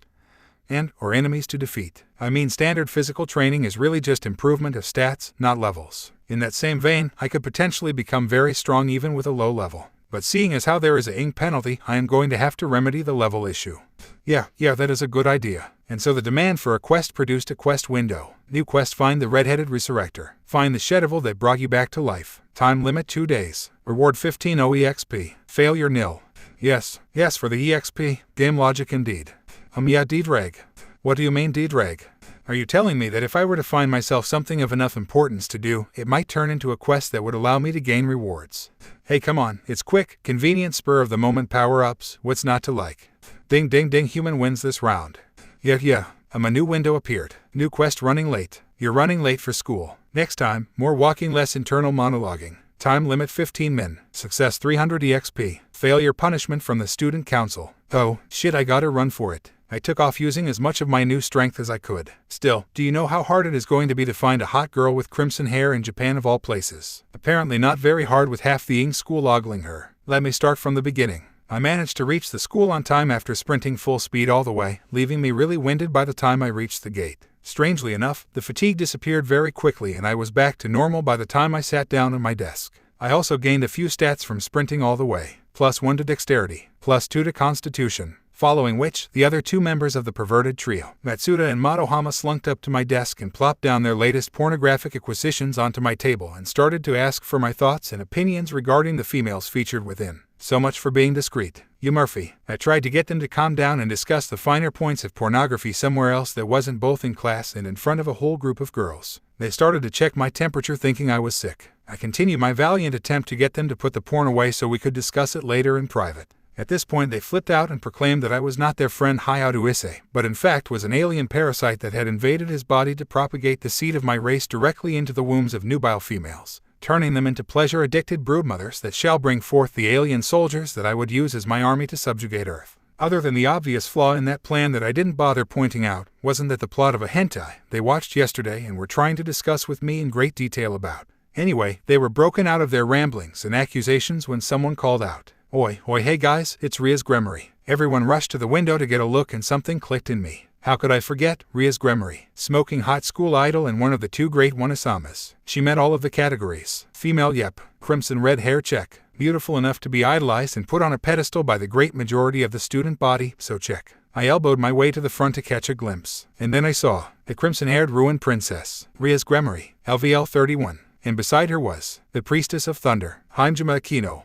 or enemies to defeat? I mean, standard physical training is really just improvement of stats, not levels. In that same vein, I could potentially become very strong even with a low level. But seeing as how there is a ink penalty, I am going to have to remedy the level issue. Yeah, that is a good idea. And so the demand for a quest produced a quest window. New quest: find the red-headed resurrector. Find the shedevil that brought you back to life. Time limit 2 days. Reward 15 OEXP. Failure nil. Yes, for the EXP. Game logic indeed. Yeah, D-Drag. What do you mean, D-Drag? Are you telling me that if I were to find myself something of enough importance to do, it might turn into a quest that would allow me to gain rewards? Hey, come on, it's quick, convenient, spur-of-the-moment power-ups, what's not to like? Ding ding ding, human wins this round. Yeah, a new window appeared. New quest: running late. You're running late for school. Next time, more walking, less internal monologuing. Time limit 15 min. Success 300 EXP. Failure punishment from the student council. Oh, shit, I gotta run for it. I took off using as much of my new strength as I could. Still, do you know how hard it is going to be to find a hot girl with crimson hair in Japan of all places? Apparently not very hard with half the Ing school ogling her. Let me start from the beginning. I managed to reach the school on time after sprinting full speed all the way, leaving me really winded by the time I reached the gate. Strangely enough, the fatigue disappeared very quickly and I was back to normal by the time I sat down at my desk. I also gained a few stats from sprinting all the way. +1 to dexterity, +2 to constitution. Following which, the other two members of the perverted trio, Matsuda and Madohama, slunked up to my desk and plopped down their latest pornographic acquisitions onto my table and started to ask for my thoughts and opinions regarding the females featured within. So much for being discreet. You Murphy. I tried to get them to calm down and discuss the finer points of pornography somewhere else that wasn't both in class and in front of a whole group of girls. They started to check my temperature thinking I was sick. I continued my valiant attempt to get them to put the porn away so we could discuss it later in private. At this point they flipped out and proclaimed that I was not their friend Hyoudou Issei, but in fact was an alien parasite that had invaded his body to propagate the seed of my race directly into the wombs of nubile females, turning them into pleasure-addicted broodmothers that shall bring forth the alien soldiers that I would use as my army to subjugate Earth. Other than the obvious flaw in that plan that I didn't bother pointing out, wasn't that the plot of a hentai they watched yesterday and were trying to discuss with me in great detail about. Anyway, they were broken out of their ramblings and accusations when someone called out, "Oi, oi, hey guys, it's Ria's Gremory." Everyone rushed to the window to get a look and something clicked in me. How could I forget Ria's Gremory? Smoking hot school idol and one of the two great Wanasamas. She met all of the categories. Female, yep. Crimson red hair, check. Beautiful enough to be idolized and put on a pedestal by the great majority of the student body, so check. I elbowed my way to the front to catch a glimpse. And then I saw the crimson-haired ruined princess, Ria's Gremory, LVL 31. And beside her was the priestess of thunder, Himejima Akino.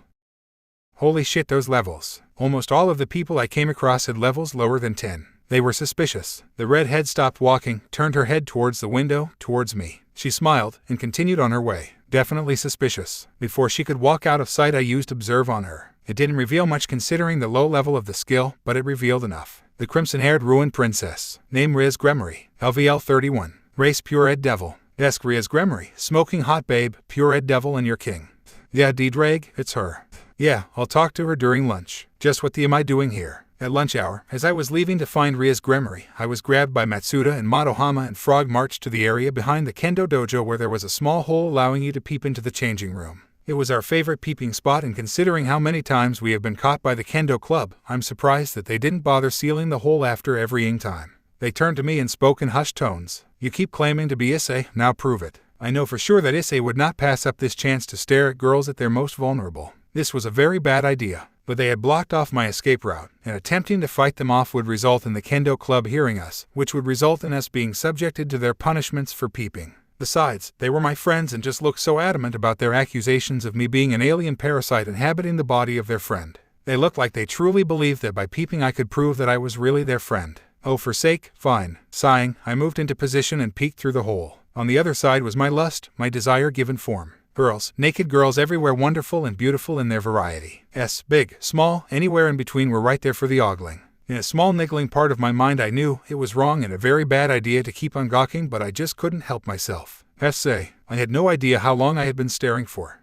Holy shit, those levels. Almost all of the people I came across had levels lower than 10. They were suspicious. The redhead stopped walking, turned her head towards the window, towards me. She smiled, and continued on her way. Definitely suspicious. Before she could walk out of sight I used observe on her. It didn't reveal much considering the low level of the skill, but it revealed enough. The crimson-haired ruined princess. Name Ria's Gremory. LVL 31. Race pure ed devil. Desk Ria's Gremory. Smoking hot babe, pure ed devil and your king. Yeah, D-Drag, it's her. Yeah, I'll talk to her during lunch. Just what am I doing here? At lunch hour, as I was leaving to find Ria's Gremory, I was grabbed by Matsuda and Madohama and Frog marched to the area behind the kendo dojo where there was a small hole allowing you to peep into the changing room. It was our favorite peeping spot, and considering how many times we have been caught by the kendo club, I'm surprised that they didn't bother sealing the hole after every ing time. They turned to me and spoke in hushed tones. You keep claiming to be Issei, now prove it. I know for sure that Issei would not pass up this chance to stare at girls at their most vulnerable. This was a very bad idea, but they had blocked off my escape route, and attempting to fight them off would result in the kendo club hearing us, which would result in us being subjected to their punishments for peeping. Besides, they were my friends and just looked so adamant about their accusations of me being an alien parasite inhabiting the body of their friend. They looked like they truly believed that by peeping I could prove that I was really their friend. Oh, for sake, fine. Sighing, I moved into position and peeked through the hole. On the other side was my lust, my desire given form. Girls, naked girls everywhere, wonderful and beautiful in their variety. Big, small, anywhere in between were right there for the ogling. In a small niggling part of my mind I knew it was wrong and a very bad idea to keep on gawking, but I just couldn't help myself. I had no idea how long I had been staring for.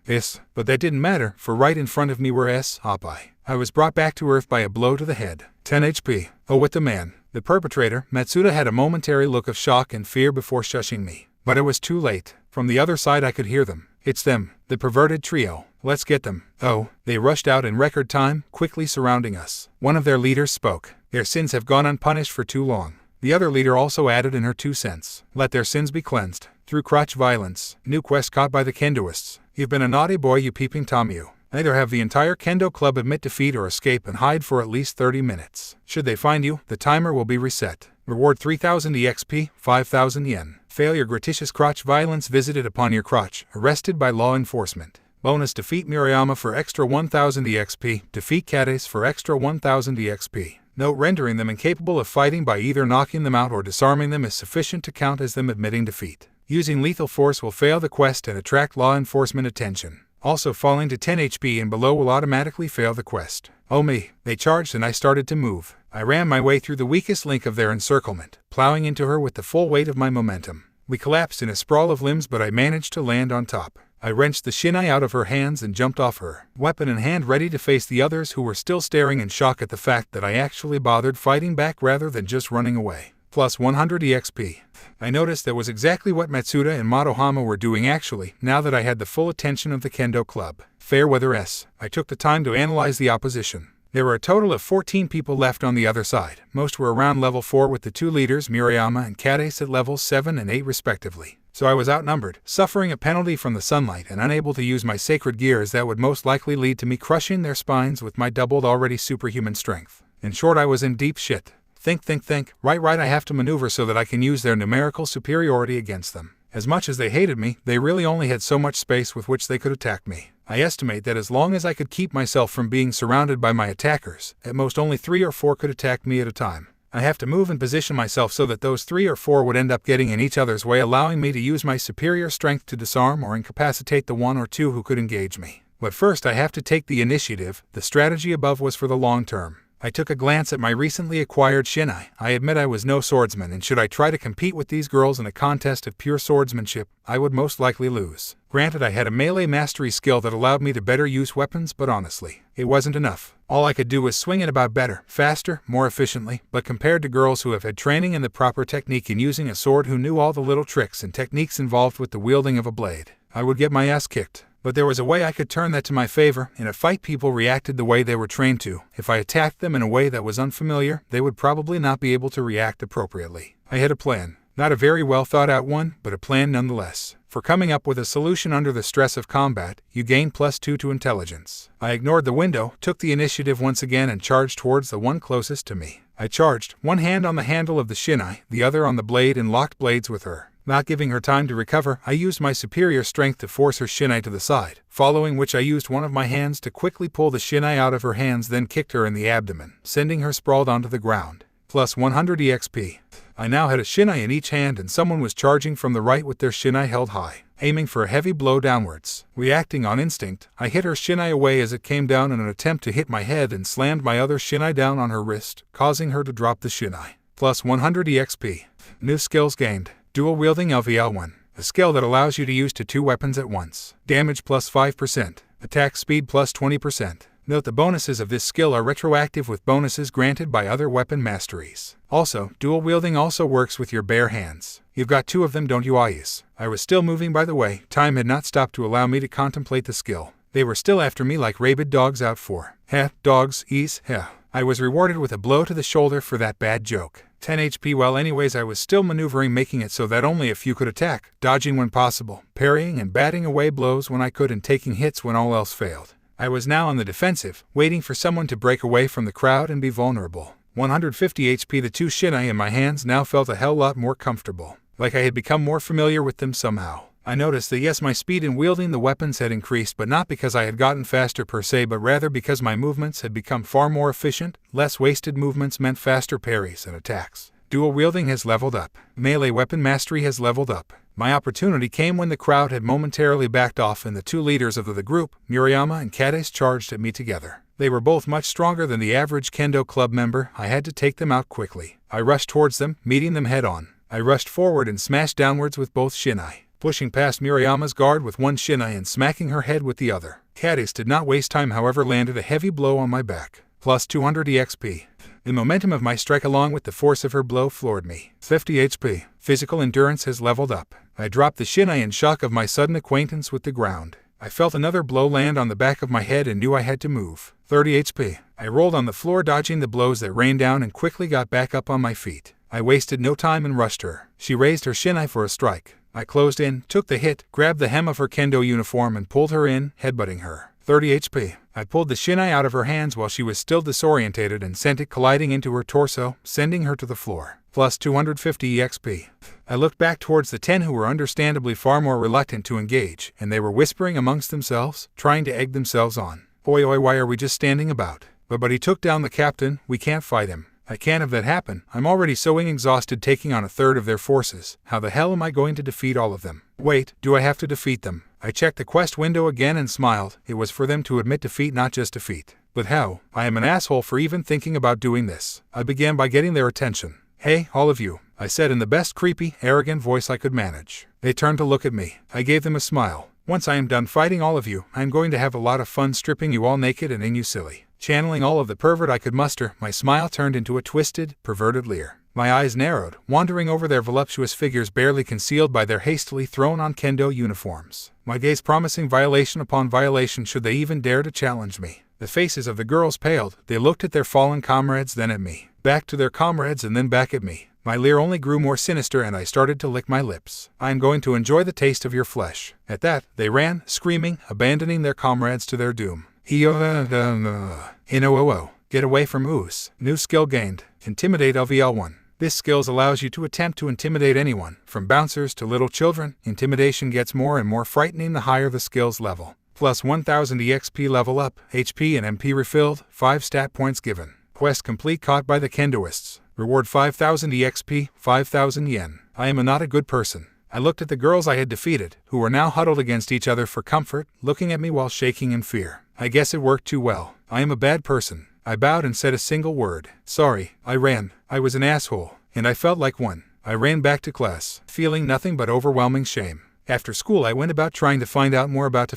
But that didn't matter, for right in front of me were Oppai. I was brought back to earth by a blow to the head. 10 HP. Oh, with the man. The perpetrator, Matsuda, had a momentary look of shock and fear before shushing me. But it was too late. From the other side I could hear them. It's them, the perverted trio. Let's get them. Oh, they rushed out in record time, quickly surrounding us. One of their leaders spoke. Their sins have gone unpunished for too long. The other leader also added in her 2 cents. Let their sins be cleansed. Through crotch violence. New quest caught by the kendoists. You've been a naughty boy, you peeping Tomyu. Either have the entire kendo club admit defeat or escape and hide for at least 30 minutes. Should they find you, the timer will be reset. Reward 3,000 EXP, 5,000 yen. Failure gratuitous crotch violence visited upon your crotch, arrested by law enforcement. Bonus defeat Murayama for extra 1,000 EXP, defeat Kades for extra 1,000 EXP. Note: rendering them incapable of fighting by either knocking them out or disarming them is sufficient to count as them admitting defeat. Using lethal force will fail the quest and attract law enforcement attention. Also, falling to 10 HP and below will automatically fail the quest. Oh me, they charged and I started to move. I ran my way through the weakest link of their encirclement, plowing into her with the full weight of my momentum. We collapsed in a sprawl of limbs, but I managed to land on top. I wrenched the shinai out of her hands and jumped off her, weapon in hand ready to face the others who were still staring in shock at the fact that I actually bothered fighting back rather than just running away. Plus 100 EXP. I noticed that was exactly what Matsuda and Motohama were doing actually, now that I had the full attention of the Kendo Club. Fairweather S. I took the time to analyze the opposition. There were a total of 14 people left on the other side. Most were around level 4 with the two leaders Murayama and Kades at levels 7 and 8 respectively. So I was outnumbered, suffering a penalty from the sunlight and unable to use my sacred gears that would most likely lead to me crushing their spines with my doubled already superhuman strength. In short, I was in deep shit. Think. Right, I have to maneuver so that I can use their numerical superiority against them. As much as they hated me, they really only had so much space with which they could attack me. I estimate that as long as I could keep myself from being surrounded by my attackers, at most only 3 or 4 could attack me at a time. I have to move and position myself so that those 3 or 4 would end up getting in each other's way, allowing me to use my superior strength to disarm or incapacitate the 1 or 2 who could engage me. But first I have to take the initiative. The strategy above was for the long term. I took a glance at my recently acquired shinai. I admit I was no swordsman, and should I try to compete with these girls in a contest of pure swordsmanship, I would most likely lose. Granted, I had a melee mastery skill that allowed me to better use weapons, but honestly, it wasn't enough. All I could do was swing it about better, faster, more efficiently, but compared to girls who have had training in the proper technique in using a sword, who knew all the little tricks and techniques involved with the wielding of a blade, I would get my ass kicked. But there was a way I could turn that to my favor. In a fight, people reacted the way they were trained to. If I attacked them in a way that was unfamiliar, they would probably not be able to react appropriately. I had a plan. Not a very well thought out one, but a plan nonetheless. For coming up with a solution under the stress of combat, you gain +2 to intelligence. I ignored the window, took the initiative once again and charged towards the one closest to me. I charged, one hand on the handle of the shinai, the other on the blade, and locked blades with her. Not giving her time to recover, I used my superior strength to force her shinai to the side, following which I used one of my hands to quickly pull the shinai out of her hands, then kicked her in the abdomen, sending her sprawled onto the ground. Plus 100 EXP. I now had a shinai in each hand and someone was charging from the right with their shinai held high, aiming for a heavy blow downwards. Reacting on instinct, I hit her shinai away as it came down in an attempt to hit my head and slammed my other shinai down on her wrist, causing her to drop the shinai. Plus 100 EXP. New skills gained. Dual wielding LVL1, a skill that allows you to use 2 weapons at once. Damage plus 5%, attack speed plus 20%. Note the bonuses of this skill are retroactive with bonuses granted by other weapon masteries. Also, dual wielding also works with your bare hands. You've got 2 of them, don't you, Ayus? I was still moving, by the way. Time had not stopped to allow me to contemplate the skill. They were still after me like rabid dogs out for. Dogs, ease, I was rewarded with a blow to the shoulder for that bad joke. 10 HP. Well, anyways, I was still maneuvering, making it so that only a few could attack, dodging when possible, parrying and batting away blows when I could, and taking hits when all else failed. I was now on the defensive, waiting for someone to break away from the crowd and be vulnerable. 150 HP. The 2 shinai in my hands now felt a hell lot more comfortable, like I had become more familiar with them somehow. I noticed that yes, my speed in wielding the weapons had increased, but not because I had gotten faster per se, but rather because my movements had become far more efficient. Less wasted movements meant faster parries and attacks. Dual wielding has leveled up. Melee weapon mastery has leveled up. My opportunity came when the crowd had momentarily backed off and the 2 leaders of the group, Murayama and Kades, charged at me together. They were both much stronger than the average Kendo Club member. I had to take them out quickly. I rushed towards them, meeting them head on. I rushed forward and smashed downwards with both shinai, pushing past Murayama's guard with one shinai and smacking her head with the other. Kades did not waste time, however, landed a heavy blow on my back. Plus 200 EXP. The momentum of my strike along with the force of her blow floored me. 50 HP. Physical endurance has leveled up. I dropped the shinai in shock of my sudden acquaintance with the ground. I felt another blow land on the back of my head and knew I had to move. 30 HP. I rolled on the floor, dodging the blows that rained down, and quickly got back up on my feet. I wasted no time and rushed her. She raised her shinai for a strike. I closed in, took the hit, grabbed the hem of her kendo uniform and pulled her in, headbutting her. 30 HP. I pulled the shinai out of her hands while she was still disorientated and sent it colliding into her torso, sending her to the floor. Plus 250 EXP. I looked back towards the 10 who were understandably far more reluctant to engage, and they were whispering amongst themselves, trying to egg themselves on. Oi, why are we just standing about? But he took down the captain. We can't fight him. I can't have that happen. I'm already so exhausted taking on 1/3 of their forces. How the hell am I going to defeat all of them? Wait, do I have to defeat them? I checked the quest window again and smiled. It was for them to admit defeat, not just defeat. But how? I am an asshole for even thinking about doing this. I began by getting their attention. Hey, all of you, I said in the best creepy, arrogant voice I could manage. They turned to look at me. I gave them a smile. Once I am done fighting all of you, I am going to have a lot of fun stripping you all naked and in you silly. Channeling all of the pervert I could muster, my smile turned into a twisted, perverted leer. My eyes narrowed, wandering over their voluptuous figures barely concealed by their hastily thrown-on kendo uniforms. My gaze promising violation upon violation should they even dare to challenge me. The faces of the girls paled. They looked at their fallen comrades, then at me. Back to their comrades and then back at me. My leer only grew more sinister and I started to lick my lips. I am going to enjoy the taste of your flesh. At that, they ran, screaming, abandoning their comrades to their doom. Hino. Get away from Oos. New skill gained. Intimidate LVL1. This skills allows you to attempt to intimidate anyone, from bouncers to little children. Intimidation gets more and more frightening the higher the skills level. Plus 1000 EXP level up, HP and MP refilled, 5 stat points given. Quest complete caught by the Kendoists. Reward 5000 EXP, 5000 yen. I am not a good person. I looked at the girls I had defeated, who were now huddled against each other for comfort, looking at me while shaking in fear. I guess it worked too well. I am a bad person. I bowed and said a single word. Sorry. I ran. I was an asshole. And I felt like one. I ran back to class, feeling nothing but overwhelming shame. After school I went about trying to find out more about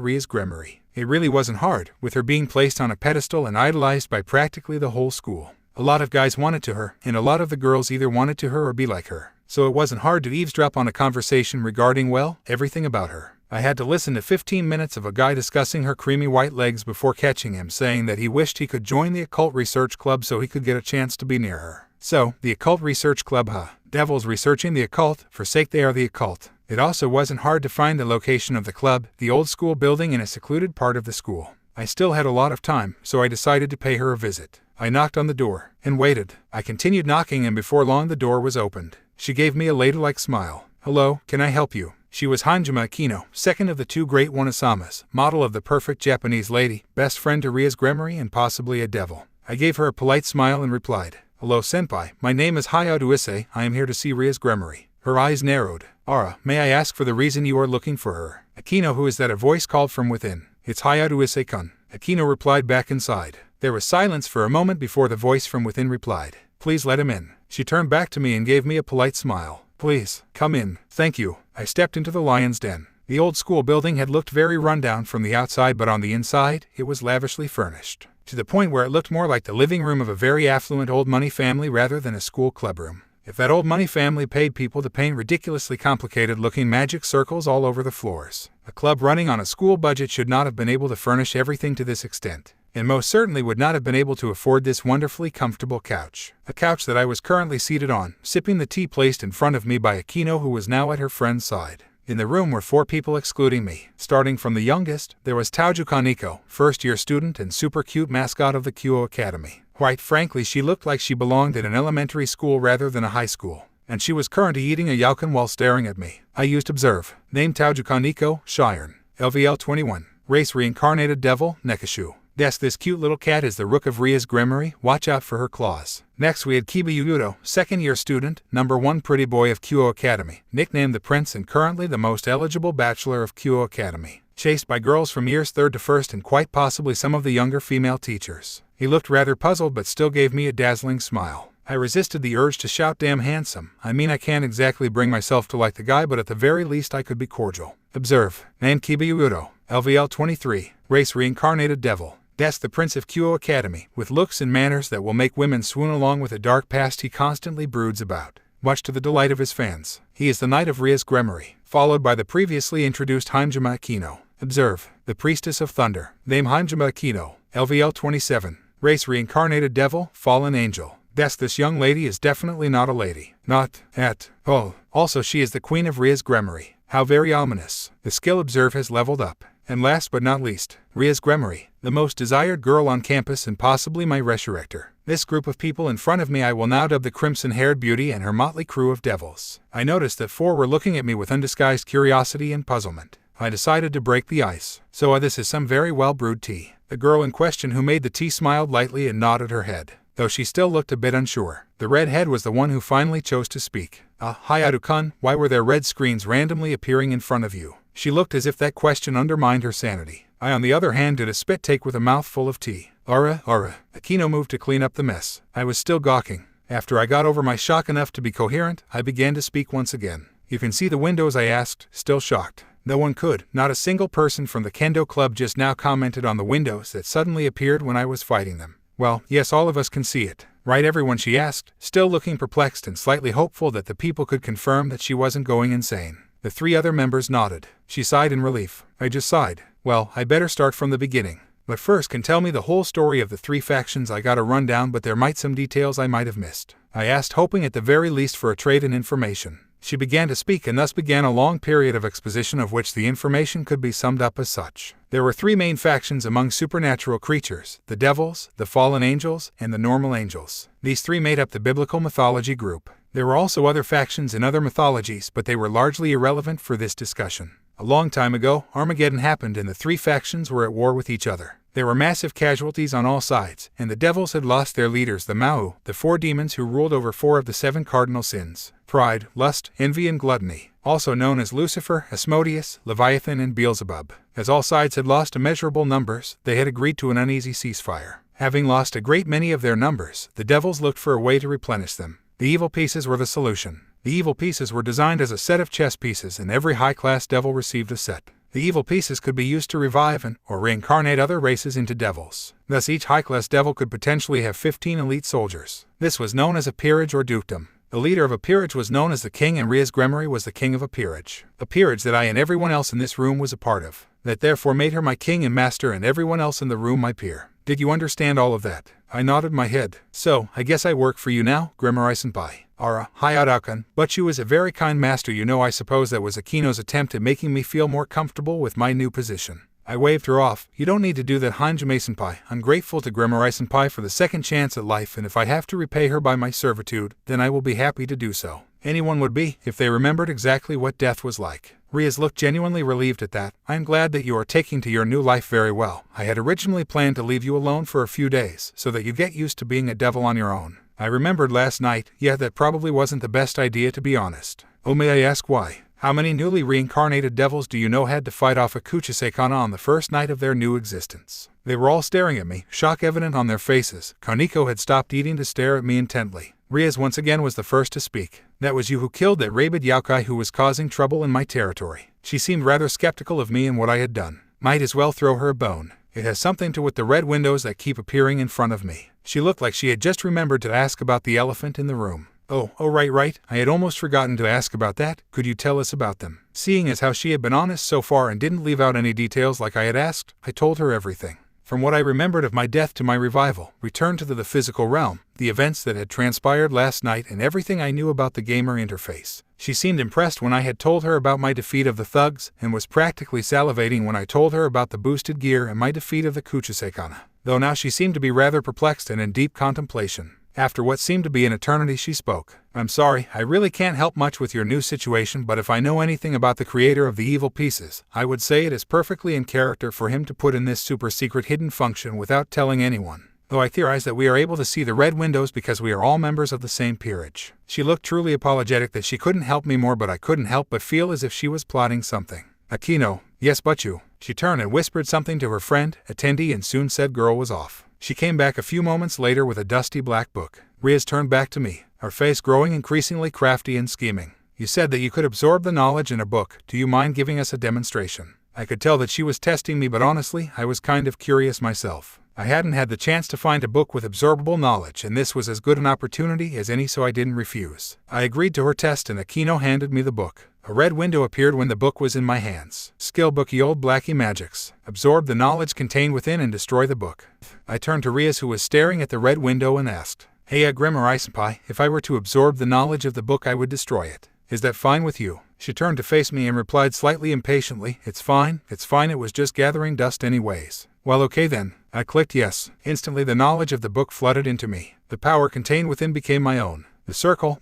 Ria's grimoire. It really wasn't hard, with her being placed on a pedestal and idolized by practically the whole school. A lot of guys wanted to her, and a lot of the girls either wanted to her or be like her. So it wasn't hard to eavesdrop on a conversation regarding, well, everything about her. I had to listen to 15 minutes of a guy discussing her creamy white legs before catching him saying that he wished he could join the occult research club so he could get a chance to be near her. So, the occult research club, devils researching the occult, forsake they are the occult. It also wasn't hard to find the location of the club, the old school building in a secluded part of the school. I still had a lot of time, so I decided to pay her a visit. I knocked on the door, and waited. I continued knocking and before long the door was opened. She gave me a lady-like smile. Hello, can I help you? She was Hanjima Akino, second of the two great Wanasamas, model of the perfect Japanese lady, best friend to Ria's grimoire and possibly a devil. I gave her a polite smile and replied, Hello senpai, my name is Hyoudou Issei, I am here to see Ria's grimoire. Her eyes narrowed. Ara, may I ask for the reason you are looking for her? Akino, who is that? A voice called from within. It's Hyoudou Issei-kun. Akino replied back inside. There was silence for a moment before the voice from within replied. Please let him in. She turned back to me and gave me a polite smile. Please, come in. Thank you. I stepped into the lion's den. The old school building had looked very rundown from the outside, but on the inside, it was lavishly furnished, to the point where it looked more like the living room of a very affluent old money family rather than a school clubroom. If that old money family paid people to paint ridiculously complicated-looking magic circles all over the floors. A club running on a school budget should not have been able to furnish everything to this extent, and most certainly would not have been able to afford this wonderfully comfortable couch. A couch that I was currently seated on, sipping the tea placed in front of me by Akino, who was now at her friend's side. In the room were 4 people excluding me. Starting from the youngest, there was Taoju Kaneko, first-year student and super cute mascot of the Kyo Academy. Quite frankly, she looked like she belonged in an elementary school rather than a high school, and she was currently eating a yaukin while staring at me. I used observe. Name Taoju Kaneko, Shiren. LVL 21. Race Reincarnated Devil, Nekashu. Yes, this cute little cat is the rook of Ria's grimoire, watch out for her claws. Next we had Kiba Hyoudou, second-year student, number 1 pretty boy of Kyo Academy, nicknamed the Prince and currently the most eligible bachelor of Kyo Academy, chased by girls from years 3rd to 1st and quite possibly some of the younger female teachers. He looked rather puzzled but still gave me a dazzling smile. I resisted the urge to shout damn handsome. I mean, I can't exactly bring myself to like the guy, but at the very least I could be cordial. Observe. Name Kiba Hyoudou. LVL 23. Race Reincarnated Devil. That's the Prince of Kyo Academy, with looks and manners that will make women swoon along with a dark past he constantly broods about, much to the delight of his fans. He is the Knight of Ria's grimoire, followed by the previously introduced Hanjima Akino. Observe. The Priestess of Thunder. Name Hanjima Akino. LVL 27. Race Reincarnated Devil, Fallen Angel. That's this young lady is definitely not a lady. Not at all. Also, she is the Queen of Ria's grimoire. How very ominous. The skill Observe has leveled up. And last but not least, Ria's grimoire, the most desired girl on campus and possibly my resurrector. This group of people in front of me I will now dub the Crimson-Haired Beauty and her motley crew of devils. I noticed that 4 were looking at me with undisguised curiosity and puzzlement. I decided to break the ice. So this is some very well-brewed tea. The girl in question who made the tea smiled lightly and nodded her head, though she still looked a bit unsure. The redhead was the one who finally chose to speak. Hyoudou-kun, why were there red screens randomly appearing in front of you? She looked as if that question undermined her sanity. I, on the other hand, did a spit take with a mouthful of tea. Ara. Akino moved to clean up the mess. I was still gawking. After I got over my shock enough to be coherent, I began to speak once again. You can see the windows, I asked, still shocked. No one could. Not a single person from the Kendo Club just now commented on the windows that suddenly appeared when I was fighting them. Well, yes, all of us can see it. Right, everyone, she asked, still looking perplexed and slightly hopeful that the people could confirm that she wasn't going insane. The 3 other members nodded. She sighed in relief. I just sighed. Well, I better start from the beginning. But first, can tell me the whole story of the 3 factions. I got a rundown, but there might some details I might have missed. I asked, hoping at the very least for a trade in information. She began to speak, and thus began a long period of exposition of which the information could be summed up as such. There were 3 main factions among supernatural creatures: the devils, the fallen angels, and the normal angels. These 3 made up the biblical mythology group. There were also other factions in other mythologies, but they were largely irrelevant for this discussion. A long time ago, Armageddon happened and the 3 factions were at war with each other. There were massive casualties on all sides, and the devils had lost their leaders, the Mau, the 4 demons who ruled over 4 of the 7 cardinal sins: pride, lust, envy, and gluttony, also known as Lucifer, Asmodeus, Leviathan, and Beelzebub. As all sides had lost immeasurable numbers, they had agreed to an uneasy ceasefire. Having lost a great many of their numbers, the devils looked for a way to replenish them. The evil pieces were the solution. The evil pieces were designed as a set of chess pieces, and every high-class devil received a set. The evil pieces could be used to revive or reincarnate other races into devils. Thus each high-class devil could potentially have 15 elite soldiers. This was known as a peerage or dukedom. The leader of a peerage was known as the king, and Ria's Gremory was the king of a peerage. A peerage that I and everyone else in this room was a part of. That therefore made her my king and master, and everyone else in the room my peer. Did you understand all of that? I nodded my head. So, I guess I work for you now, Gremory-senpai. Ara, Hyoudou-kun, but you is a very kind master, you know. I suppose that was Akino's attempt at making me feel more comfortable with my new position. I waved her off. You don't need to do that, Hanjime-senpai. I'm grateful to Gremory-senpai for the second chance at life, and if I have to repay her by my servitude, then I will be happy to do so. Anyone would be, if they remembered exactly what death was like. Rias looked genuinely relieved at that. I am glad that you are taking to your new life very well. I had originally planned to leave you alone for a few days, so that you get used to being a devil on your own. I remembered last night. Yeah, that probably wasn't the best idea, to be honest. Oh, may I ask why? How many newly reincarnated devils do you know had to fight off a Kuchisei-kana on the first night of their new existence? They were all staring at me, shock evident on their faces. Kaneko had stopped eating to stare at me intently. Rias once again was the first to speak. That was you who killed that rabid yokai who was causing trouble in my territory. She seemed rather skeptical of me and what I had done. Might as well throw her a bone. It has something to do with the red windows that keep appearing in front of me. She looked like she had just remembered to ask about the elephant in the room. Oh, right. I had almost forgotten to ask about that. Could you tell us about them? Seeing as how she had been honest so far and didn't leave out any details like I had asked, I told her everything. From what I remembered of my death to my revival, return to the physical realm, the events that had transpired last night, and everything I knew about the gamer interface. She seemed impressed when I had told her about my defeat of the thugs, and was practically salivating when I told her about the boosted gear and my defeat of the Kuchisei-kana. Though now she seemed to be rather perplexed and in deep contemplation. After what seemed to be an eternity, she spoke. I'm sorry, I really can't help much with your new situation, but if I know anything about the creator of the evil pieces, I would say it is perfectly in character for him to put in this super secret hidden function without telling anyone. Though I theorize that we are able to see the red windows because we are all members of the same peerage. She looked truly apologetic that she couldn't help me more, but I couldn't help but feel as if she was plotting something. Akino, yes, but you. She turned and whispered something to her friend, attendee, and soon said girl was off. She came back a few moments later with a dusty black book. Rias turned back to me, her face growing increasingly crafty and scheming. You said that you could absorb the knowledge in a book. Do you mind giving us a demonstration? I could tell that she was testing me, but honestly, I was kind of curious myself. I hadn't had the chance to find a book with absorbable knowledge, and this was as good an opportunity as any, so I didn't refuse. I agreed to her test, and Akino handed me the book. A red window appeared when the book was in my hands. Skill book, ye old blacky magics. Absorb the knowledge contained within and destroy the book. I turned to Rias, who was staring at the red window, and asked, Hey, Gremory-senpai, if I were to absorb the knowledge of the book, I would destroy it. Is that fine with you? She turned to face me and replied slightly impatiently, It's fine, it was just gathering dust anyways. Well, okay then. I clicked yes. Instantly the knowledge of the book flooded into me. The power contained within became my own. The circle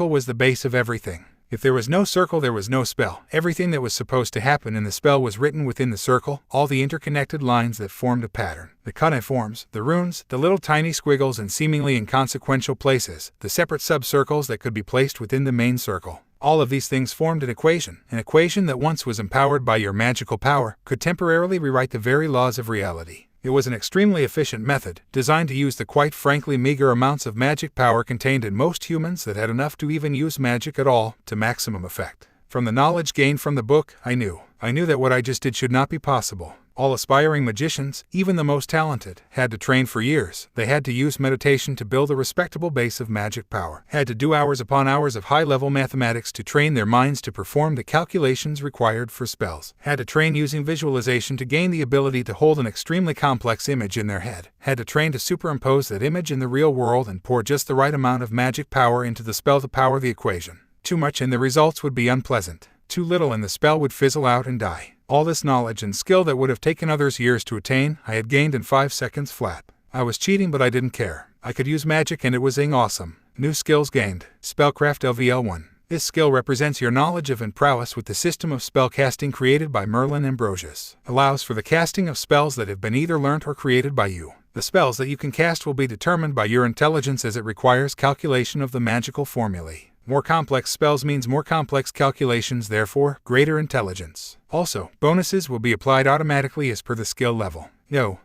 was the base of everything. If there was no circle, there was no spell. Everything that was supposed to happen in the spell was written within the circle, all the interconnected lines that formed a pattern. The cuneiforms, the runes, the little tiny squiggles and seemingly inconsequential places, the separate sub-circles that could be placed within the main circle. All of these things formed an equation that once was empowered by your magical power, could temporarily rewrite the very laws of reality. It was an extremely efficient method, designed to use the quite frankly meager amounts of magic power contained in most humans that had enough to even use magic at all, to maximum effect. From the knowledge gained from the book, I knew that what I just did should not be possible. All aspiring magicians, even the most talented, had to train for years. They had to use meditation to build a respectable base of magic power. Had to do hours upon hours of high-level mathematics to train their minds to perform the calculations required for spells. Had to train using visualization to gain the ability to hold an extremely complex image in their head. Had to train to superimpose that image in the real world and pour just the right amount of magic power into the spell to power the equation. Too much and the results would be unpleasant. Too little and the spell would fizzle out and die. All this knowledge and skill that would have taken others years to attain, I had gained in 5 seconds flat. I was cheating but I didn't care. I could use magic and it was awesome. New skills gained. Spellcraft LVL1. This skill represents your knowledge of and prowess with the system of spell casting created by Merlin Ambrosius. Allows for the casting of spells that have been either learnt or created by you. The spells that you can cast will be determined by your intelligence as it requires calculation of the magical formulae. More complex spells means more complex calculations, therefore, greater intelligence. Also, bonuses will be applied automatically as per the skill level.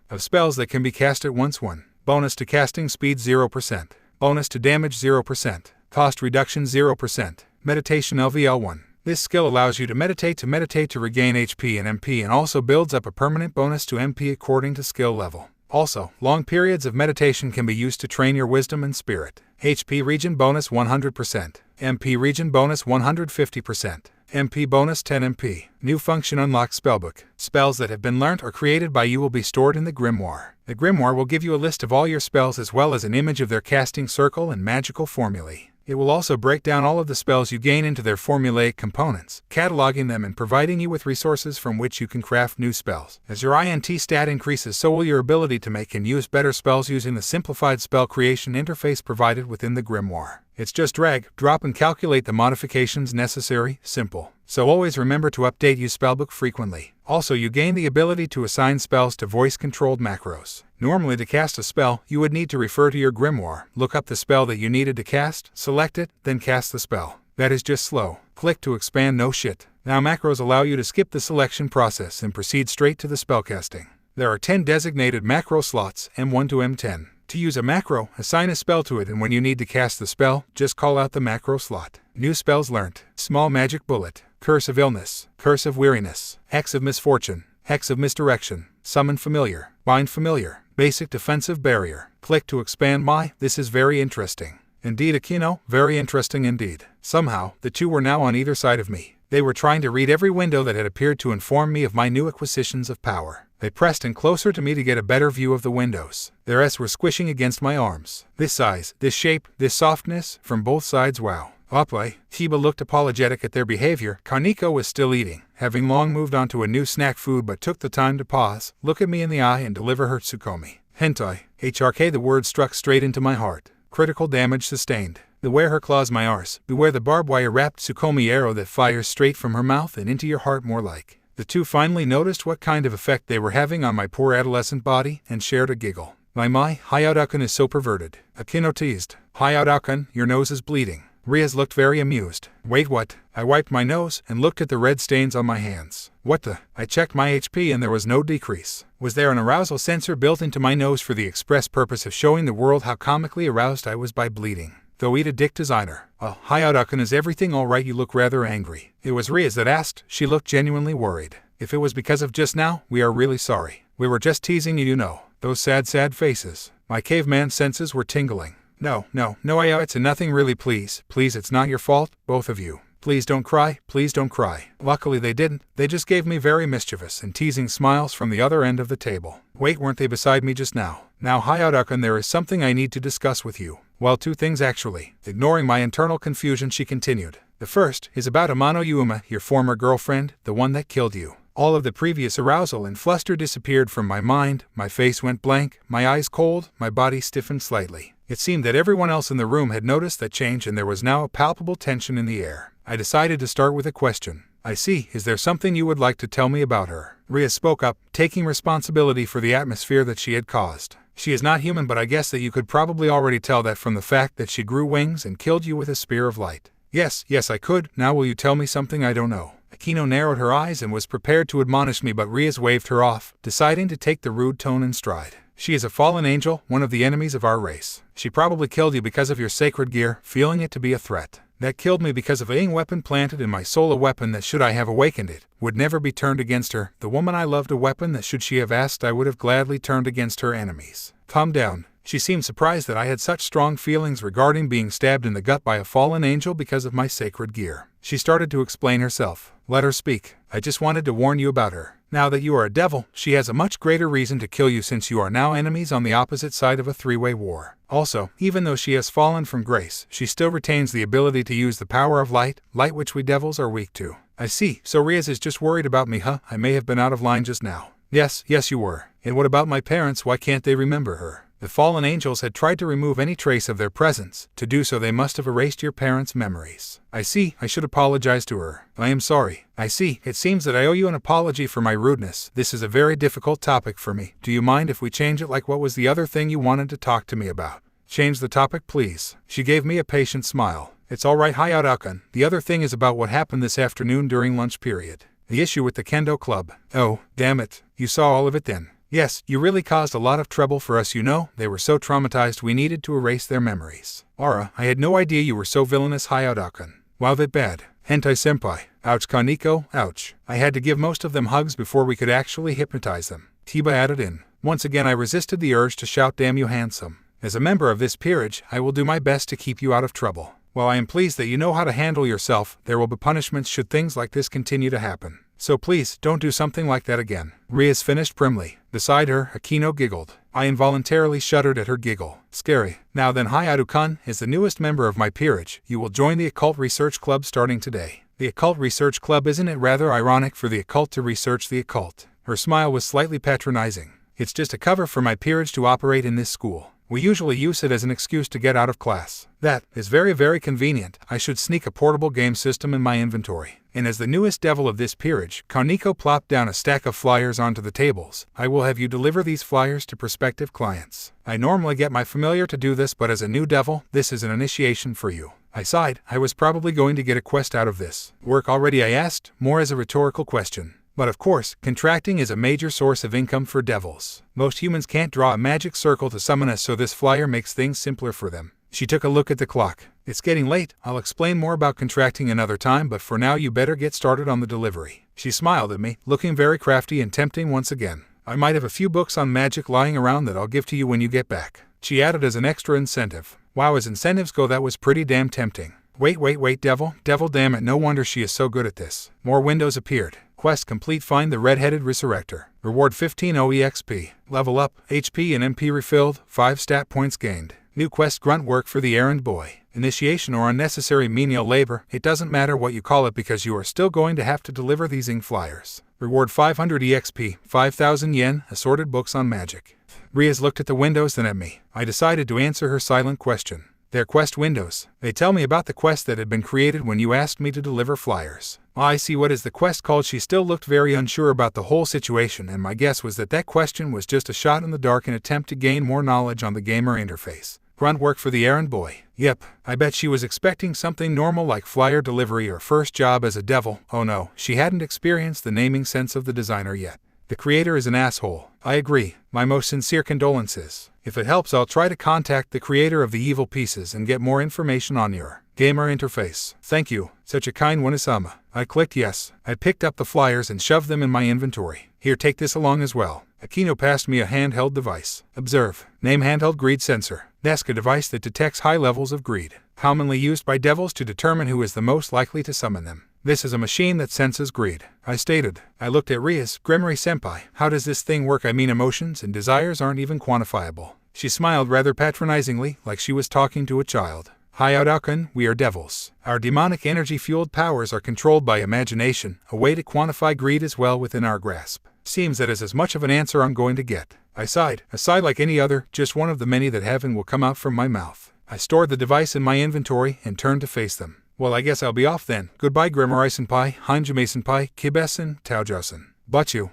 Of spells that can be cast at once 1. Bonus to casting speed 0%. Bonus to damage 0%. Cost reduction 0%. Meditation LVL1. This skill allows you to meditate to regain HP and MP and also builds up a permanent bonus to MP according to skill level. Also, long periods of meditation can be used to train your wisdom and spirit. HP region bonus 100%. MP region bonus 150%. MP bonus 10 MP. New function unlocks spellbook. Spells that have been learnt or created by you will be stored in the grimoire. The grimoire will give you a list of all your spells as well as an image of their casting circle and magical formulae. It will also break down all of the spells you gain into their formulaic components, cataloging them and providing you with resources from which you can craft new spells. As your INT stat increases, so will your ability to make and use better spells using the simplified spell creation interface provided within the grimoire. It's just drag, drop and calculate the modifications necessary, simple. So always remember to update your spellbook frequently. Also, you gain the ability to assign spells to voice-controlled macros. Normally to cast a spell, you would need to refer to your grimoire, look up the spell that you needed to cast, select it, then cast the spell. That is just slow. Click to expand, no shit. Now macros allow you to skip the selection process and proceed straight to the spellcasting. There are 10 designated macro slots, M1 to M10. To use a macro, assign a spell to it and when you need to cast the spell, just call out the macro slot. New spells learnt. Small magic bullet. Curse of illness. Curse of weariness. Hex of misfortune. Hex of misdirection. Summon familiar. Bind familiar. Basic defensive barrier. Click to expand. This is very interesting. Indeed, Aquino, very interesting indeed. Somehow, the two were now on either side of me. They were trying to read every window that had appeared to inform me of my new acquisitions of power. They pressed in closer to me to get a better view of the windows. Their S were squishing against my arms. This size, this shape, this softness, from both sides, wow. Oplay, Hiba looked apologetic at their behavior. Kaneko was still eating, having long moved on to a new snack food but took the time to pause, look at me in the eye and deliver her Tsukomi. Hentai, HRK, the word struck straight into my heart. Critical damage sustained. Beware her claws, my arse. Beware the barbed wire wrapped Tsukomi arrow that fires straight from her mouth and into your heart, more like. The two finally noticed what kind of effect they were having on my poor adolescent body and shared a giggle. My Hyoudou is so perverted. Aquino teased. Hyoudou, your nose is bleeding. Riaz looked very amused. Wait, what? I wiped my nose and looked at the red stains on my hands. What the? I checked my HP and there was no decrease. Was there an arousal sensor built into my nose for the express purpose of showing the world how comically aroused I was by bleeding? Though eat a dick designer. Hyoudou, is everything alright? You look rather angry. It was Riaz that asked. She looked genuinely worried. If it was because of just now, we are really sorry. We were just teasing you, you know. Those sad faces. My caveman senses were tingling. No, it's a nothing really, please, it's not your fault, both of you. Please don't cry, please don't cry. Luckily they didn't, they just gave me very mischievous and teasing smiles from the other end of the table. Wait, weren't they beside me just now? Now Hyoudou, there is something I need to discuss with you. Well, two things actually. Ignoring my internal confusion, she continued. The first is about Amano Yuma, your former girlfriend, the one that killed you. All of the previous arousal and fluster disappeared from my mind, my face went blank, my eyes cold, my body stiffened slightly. It seemed that everyone else in the room had noticed that change and there was now a palpable tension in the air. I decided to start with a question. I see, is there something you would like to tell me about her? Ria spoke up, taking responsibility for the atmosphere that she had caused. She is not human, but I guess that you could probably already tell that from the fact that she grew wings and killed you with a spear of light. Yes, I could. Now will you tell me something I don't know? Aquino narrowed her eyes and was prepared to admonish me, but Riaz waved her off, deciding to take the rude tone in stride. She is a fallen angel, one of the enemies of our race. She probably killed you because of your sacred gear, feeling it to be a threat. that killed me because of a weapon planted in my soul, a weapon that, should I have awakened it, would never be turned against her, the woman I loved, a weapon that, should she have asked, I would have gladly turned against her enemies. Calm down. She seemed surprised that I had such strong feelings regarding being stabbed in the gut by a fallen angel because of my sacred gear. She started to explain herself. Let her speak. I just wanted to warn you about her. Now that you are a devil, she has a much greater reason to kill you, since you are now enemies on the opposite side of a three-way war. Also, even though she has fallen from grace, she still retains the ability to use the power of light which we devils are weak to. I see, so Riaz is just worried about me, huh? I may have been out of line just now. Yes, you were. And what about my parents? Why can't they remember her? The fallen angels had tried to remove any trace of their presence. To do so, they must have erased your parents' memories. I see, I should apologize to her. I am sorry. I see, it seems that I owe you an apology for my rudeness. This is a very difficult topic for me. Do you mind if we change it? Like, what was the other thing you wanted to talk to me about? Change the topic, please. She gave me a patient smile. It's all right, Hyoudou. The other thing is about what happened this afternoon during lunch period. The issue with the kendo club. Oh, damn it. You saw all of it then. Yes, you really caused a lot of trouble for us, you know. They were so traumatized we needed to erase their memories. Aura, I had no idea you were so villainous, Hyoudou. Wow, that bad. Hentai-senpai. Ouch, Kaneko, ouch. I had to give most of them hugs before we could actually hypnotize them. Tiba added in. Once again I resisted the urge to shout, damn you handsome. As a member of this peerage, I will do my best to keep you out of trouble. While I am pleased that you know how to handle yourself, there will be punishments should things like this continue to happen. So please, don't do something like that again. Riaz finished primly. Beside her, Akino giggled. I involuntarily shuddered at her giggle. Scary. Now then, Hyoudou is the newest member of my peerage. You will join the Occult Research Club starting today. The Occult Research Club, isn't it rather ironic for the occult to research the occult? Her smile was slightly patronizing. It's just a cover for my peerage to operate in this school. We usually use it as an excuse to get out of class. That is very, very convenient. I should sneak a portable game system in my inventory. And as the newest devil of this peerage, Kaneko plopped down a stack of flyers onto the tables. I will have you deliver these flyers to prospective clients. I normally get my familiar to do this, but as a new devil, this is an initiation for you. I sighed. I was probably going to get a quest out of this. Work already, I asked, more as a rhetorical question. But of course, contracting is a major source of income for devils. Most humans can't draw a magic circle to summon us, so this flyer makes things simpler for them. She took a look at the clock. It's getting late. I'll explain more about contracting another time, but for now you better get started on the delivery. She smiled at me, looking very crafty and tempting once again. I might have a few books on magic lying around that I'll give to you when you get back. She added as an extra incentive. Wow, as incentives go, that was pretty damn tempting. Wait, devil, damn it, no wonder she is so good at this. More windows appeared. Quest complete, find the red-headed resurrector. Reward 15 OEXP. Level up, HP and MP refilled, 5 stat points gained. New quest, grunt work for the errand boy. Initiation or unnecessary menial labor, it doesn't matter what you call it because you are still going to have to deliver these ink flyers. Reward 500 EXP, 5,000 yen, assorted books on magic. Riaz looked at the windows then at me. I decided to answer her silent question. They're quest windows. They tell me about the quest that had been created when you asked me to deliver flyers. I see, what is the quest called? She still looked very unsure about the whole situation, and my guess was that question was just a shot in the dark, an attempt to gain more knowledge on the gamer interface. Grunt work for the errand boy. Yep, I bet she was expecting something normal like flyer delivery or first job as a devil. Oh no, she hadn't experienced the naming sense of the designer yet. The creator is an asshole. I agree. My most sincere condolences. If it helps, I'll try to contact the creator of the evil pieces and get more information on your gamer interface. Thank you. Such a kind one, Isama. I clicked yes. I picked up the flyers and shoved them in my inventory. Here, take this along as well. Akino passed me a handheld device. Observe. Name handheld greed sensor. Desk, a device that detects high levels of greed. Commonly used by devils to determine who is the most likely to summon them. This is a machine that senses greed, I stated. I looked at Riaz. Gremory-senpai, how does this thing work? I mean, emotions and desires aren't even quantifiable. She smiled rather patronizingly, like she was talking to a child. Hyoudou, we are devils. Our demonic energy-fueled powers are controlled by imagination. A way to quantify greed is well within our grasp. Seems that is as much of an answer I'm going to get. I sighed. A sigh like any other, just one of the many that have and will come out from my mouth. I stored the device in my inventory and turned to face them. Well, I guess I'll be off then. Goodbye, Gremory-senpai, Hanjime-senpai, Kibesan, Taojosen. Butchu.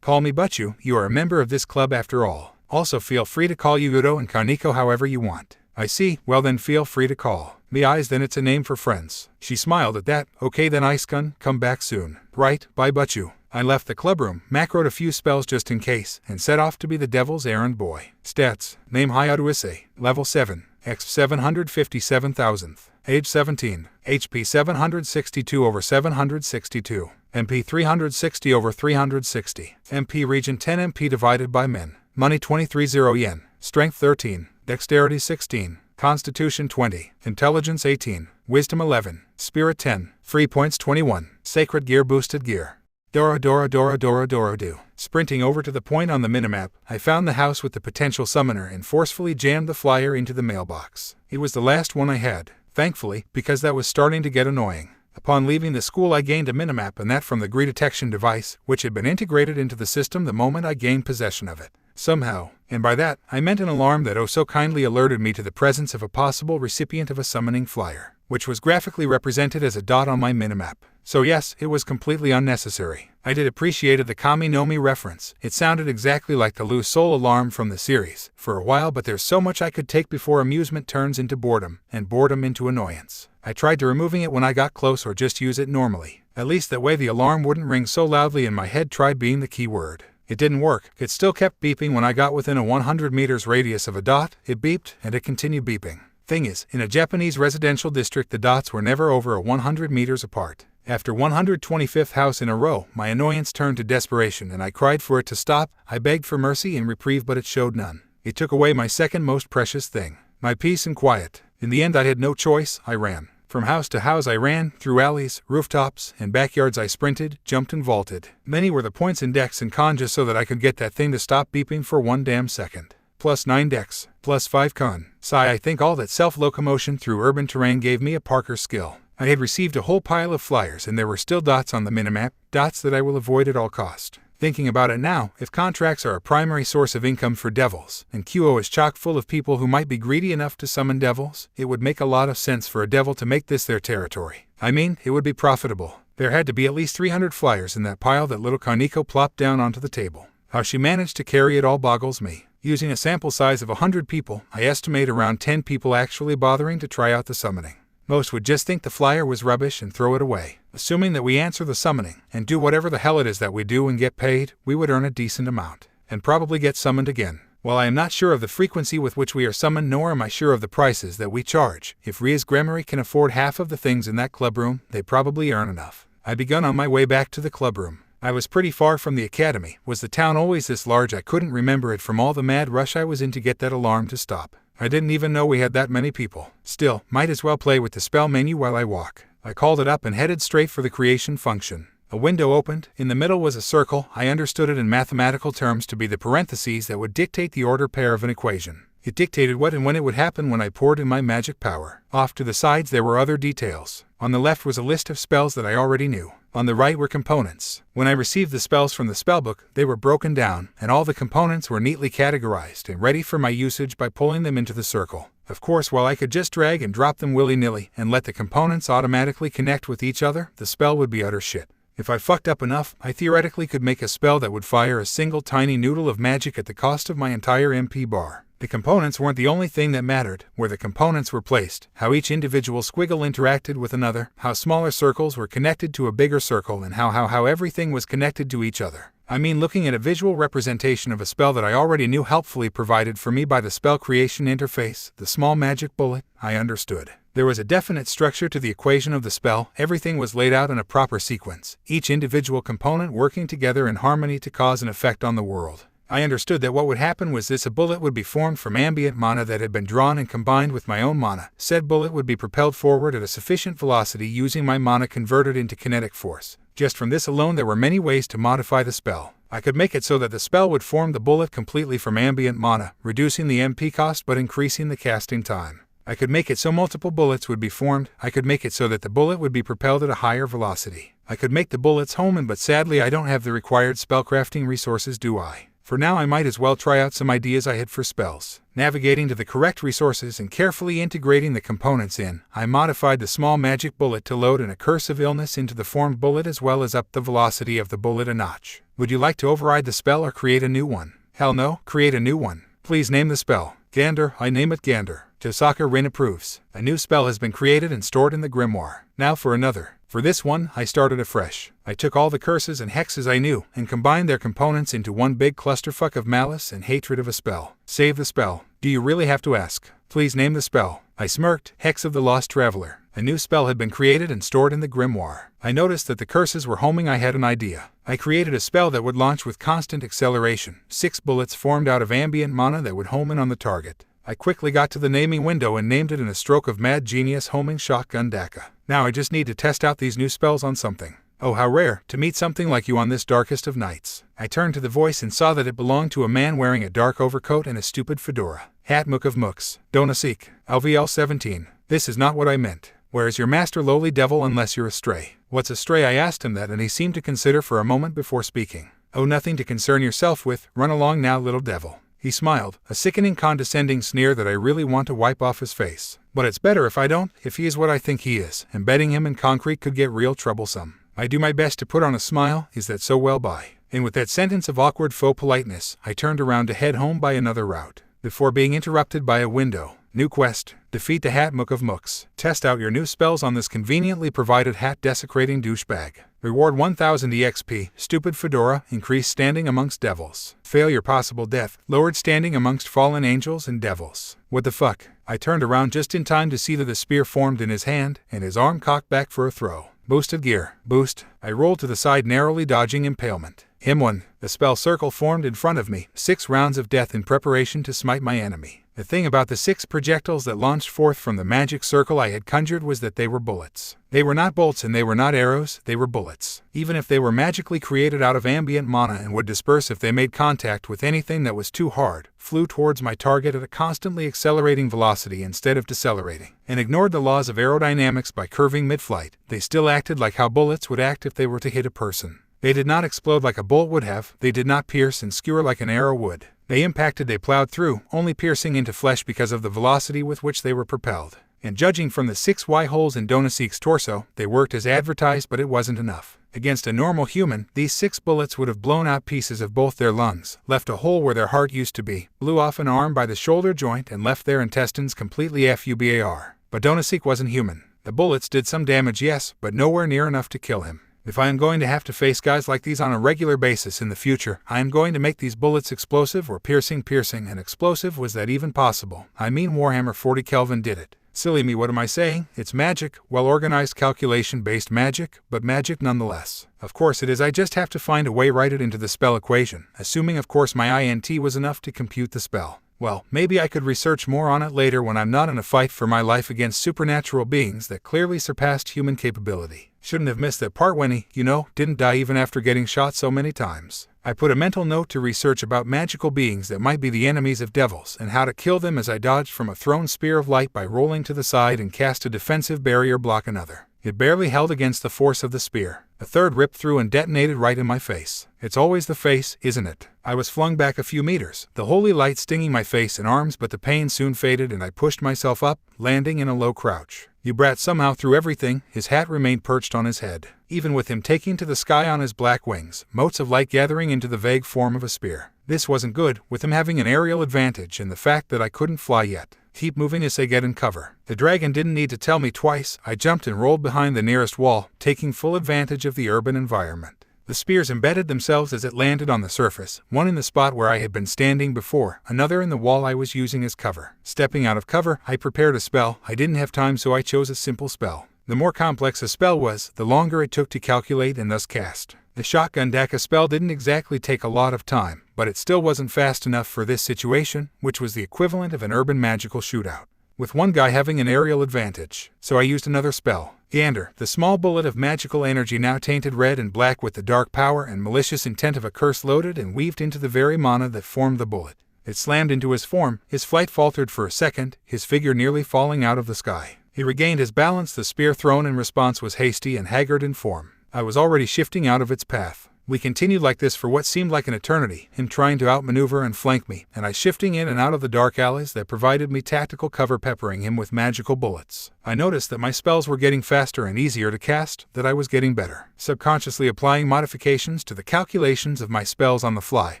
Call me Butchu. You are a member of this club after all. Also, feel free to call Hyoudou and Kaneko however you want. I see. Well then, feel free to call me Eyes, then it's a name for friends. She smiled at that. Okay then, Ice-kun, come back soon. Right, bye Butchu. I left the clubroom, macroed a few spells just in case, and set off to be the devil's errand boy. Stats. Name Hyoudou Issei. Level 7. X 757,000th. Age 17. HP 762 over 762. MP 360 over 360. MP region 10 MP divided by min. Money 23.0 yen. Strength 13. Dexterity 16. Constitution 20. Intelligence 18. Wisdom 11. Spirit 10. Free points 21. Sacred gear boosted gear. Dora Dora Dora Dora Dora do. Sprinting over to the point on the minimap, I found the house with the potential summoner and forcefully jammed the flyer into the mailbox. It was the last one I had, thankfully, because that was starting to get annoying. Upon leaving the school I gained a minimap, and that from the greed detection device, which had been integrated into the system the moment I gained possession of it. Somehow, and by that, I meant an alarm that oh so kindly alerted me to the presence of a possible recipient of a summoning flyer, which was graphically represented as a dot on my minimap. So yes, it was completely unnecessary. I did appreciate the Kami no Mi reference. It sounded exactly like the Lose Soul alarm from the series, for a while, but there's so much I could take before amusement turns into boredom, and boredom into annoyance. I tried to removing it when I got close or just use it normally. At least that way the alarm wouldn't ring so loudly in my head. Tried being the key word. It didn't work. It still kept beeping when I got within a 100 meters radius of a dot. It beeped, and it continued beeping. Thing is, in a Japanese residential district the dots were never over a 100 meters apart. After 125th house in a row, my annoyance turned to desperation and I cried for it to stop. I begged for mercy and reprieve, but it showed none. It took away my second most precious thing, my peace and quiet. In the end I had no choice. I ran. From house to house I ran, through alleys, rooftops, and backyards I sprinted, jumped and vaulted. Many were the points in dex and con just so that I could get that thing to stop beeping for one damn second. Plus 9 dex, plus 5 con. Sigh, I think all that self-locomotion through urban terrain gave me a Parker skill. I had received a whole pile of flyers and there were still dots on the minimap, dots that I will avoid at all cost. Thinking about it now, if contracts are a primary source of income for devils, and QO is chock full of people who might be greedy enough to summon devils, it would make a lot of sense for a devil to make this their territory. I mean, it would be profitable. There had to be at least 300 flyers in that pile that little Kaneko plopped down onto the table. How she managed to carry it all boggles me. Using a sample size of 100 people, I estimate around 10 people actually bothering to try out the summoning. Most would just think the flyer was rubbish and throw it away. Assuming that we answer the summoning, and do whatever the hell it is that we do and get paid, we would earn a decent amount, and probably get summoned again. While I am not sure of the frequency with which we are summoned, nor am I sure of the prices that we charge, if Ria's Gramarye can afford half of the things in that clubroom, they probably earn enough. I begun on my way back to the clubroom. I was pretty far from the academy. Was the town always this large? I couldn't remember it from all the mad rush I was in to get that alarm to stop. I didn't even know we had that many people. Still, might as well play with the spell menu while I walk. I called it up and headed straight for the creation function. A window opened. In the middle was a circle. I understood it in mathematical terms to be the parentheses that would dictate the order pair of an equation. It dictated what and when it would happen when I poured in my magic power. Off to the sides there were other details. On the left was a list of spells that I already knew. On the right were components. When I received the spells from the spellbook, they were broken down, and all the components were neatly categorized and ready for my usage by pulling them into the circle. Of course, while I could just drag and drop them willy-nilly and let the components automatically connect with each other, the spell would be utter shit. If I fucked up enough, I theoretically could make a spell that would fire a single tiny noodle of magic at the cost of my entire MP bar. The components weren't the only thing that mattered. Where the components were placed, how each individual squiggle interacted with another, how smaller circles were connected to a bigger circle, and how everything was connected to each other. I mean, looking at a visual representation of a spell that I already knew helpfully provided for me by the spell creation interface, the small magic bullet, I understood. There was a definite structure to the equation of the spell. Everything was laid out in a proper sequence, each individual component working together in harmony to cause an effect on the world. I understood that what would happen was this: a bullet would be formed from ambient mana that had been drawn and combined with my own mana. Said bullet would be propelled forward at a sufficient velocity using my mana converted into kinetic force. Just from this alone there were many ways to modify the spell. I could make it so that the spell would form the bullet completely from ambient mana, reducing the MP cost but increasing the casting time. I could make it so multiple bullets would be formed. I could make it so that the bullet would be propelled at a higher velocity. I could make the bullets homing, but sadly I don't have the required spellcrafting resources, do I? For now I might as well try out some ideas I had for spells. Navigating to the correct resources and carefully integrating the components in, I modified the small magic bullet to load an Curse of Illness into the formed bullet as well as up the velocity of the bullet a notch. Would you like to override the spell or create a new one? Hell no, create a new one. Please name the spell. Gander, I name it Gander. Tosaka Rin approves. A new spell has been created and stored in the grimoire. Now for another. For this one, I started afresh. I took all the curses and hexes I knew and combined their components into one big clusterfuck of malice and hatred of a spell. Save the spell. Do you really have to ask? Please name the spell. I smirked. Hex of the Lost Traveler. A new spell had been created and stored in the grimoire. I noticed that the curses were homing. I had an idea. I created a spell that would launch with constant acceleration. 6 bullets formed out of ambient mana that would home in on the target. I quickly got to the naming window and named it in a stroke of mad genius, homing shotgun Daka. Now I just need to test out these new spells on something. Oh, how rare to meet something like you on this darkest of nights. I turned to the voice and saw that it belonged to a man wearing a dark overcoat and a stupid fedora. Hat Mook of Mooks. Donasik. LVL 17. This is not what I meant. Where is your master, lowly devil, unless you're a stray? What's a stray? I asked him that, and he seemed to consider for a moment before speaking. Oh, nothing to concern yourself with. Run along now, little devil. He smiled, a sickening condescending sneer that I really want to wipe off his face. But it's better if I don't, if he is what I think he is. Embedding him in concrete could get real troublesome. I do my best to put on a smile. Is that so? Well, bye. And with that sentence of awkward faux politeness, I turned around to head home by another route. Before being interrupted by a window. New quest. Defeat the Hat Mook of Mooks. Test out your new spells on this conveniently provided hat desecrating douchebag. Reward 1000 EXP. Stupid fedora. Increase standing amongst devils. Failure possible death. Lowered standing amongst fallen angels and devils. What the fuck? I turned around just in time to see that the spear formed in his hand and his arm cocked back for a throw. Boosted gear. Boost. I rolled to the side, narrowly dodging impalement. Him one. The spell circle formed in front of me. 6 rounds of death in preparation to smite my enemy. The thing about the 6 projectiles that launched forth from the magic circle I had conjured was that they were bullets. They were not bolts and they were not arrows, they were bullets. Even if they were magically created out of ambient mana and would disperse if they made contact with anything that was too hard, flew towards my target at a constantly accelerating velocity instead of decelerating, and ignored the laws of aerodynamics by curving mid-flight, they still acted like how bullets would act if they were to hit a person. They did not explode like a bolt would have, they did not pierce and skewer like an arrow would. They impacted, they plowed through, only piercing into flesh because of the velocity with which they were propelled. And judging from the 6 Y holes in Donasik's torso, they worked as advertised, but it wasn't enough. Against a normal human, these 6 bullets would have blown out pieces of both their lungs, left a hole where their heart used to be, blew off an arm by the shoulder joint, and left their intestines completely FUBAR. But Donasik wasn't human. The bullets did some damage, yes, but nowhere near enough to kill him. If I am going to have to face guys like these on a regular basis in the future, I am going to make these bullets explosive or piercing and explosive. Was that even possible? I mean, Warhammer 40 Kelvin did it. Silly me, what am I saying? It's magic, well-organized calculation-based magic, but magic nonetheless. Of course it is, I just have to find a way to write it into the spell equation, assuming of course my INT was enough to compute the spell. Well, maybe I could research more on it later when I'm not in a fight for my life against supernatural beings that clearly surpassed human capability. Shouldn't have missed that part when he, didn't die even after getting shot so many times. I put a mental note to research about magical beings that might be the enemies of devils and how to kill them as I dodged from a thrown spear of light by rolling to the side and cast a defensive barrier block another. It barely held against the force of the spear. A third ripped through and detonated right in my face. It's always the face, isn't it? I was flung back a few meters, the holy light stinging my face and arms, but the pain soon faded and I pushed myself up, landing in a low crouch. You brat somehow through everything. His hat remained perched on his head. Even with him taking to the sky on his black wings, motes of light gathering into the vague form of a spear. This wasn't good, with him having an aerial advantage and the fact that I couldn't fly yet. Keep moving, Issei, get in cover. The dragon didn't need to tell me twice. I jumped and rolled behind the nearest wall, taking full advantage of the urban environment. The spears embedded themselves as it landed on the surface, one in the spot where I had been standing before, another in the wall I was using as cover. Stepping out of cover, I prepared a spell. I didn't have time, so I chose a simple spell. The more complex a spell was, the longer it took to calculate and thus cast. The shotgun Daka spell didn't exactly take a lot of time, but it still wasn't fast enough for this situation, which was the equivalent of an urban magical shootout, with one guy having an aerial advantage. So I used another spell. Gander, the small bullet of magical energy now tainted red and black with the dark power and malicious intent of a curse loaded and weaved into the very mana that formed the bullet. It slammed into his form, his flight faltered for a second, his figure nearly falling out of the sky. He regained his balance, the spear thrown in response was hasty and haggard in form. I was already shifting out of its path. We continued like this for what seemed like an eternity, him trying to outmaneuver and flank me, and I shifting in and out of the dark alleys that provided me tactical cover, peppering him with magical bullets. I noticed that my spells were getting faster and easier to cast, that I was getting better. Subconsciously applying modifications to the calculations of my spells on the fly,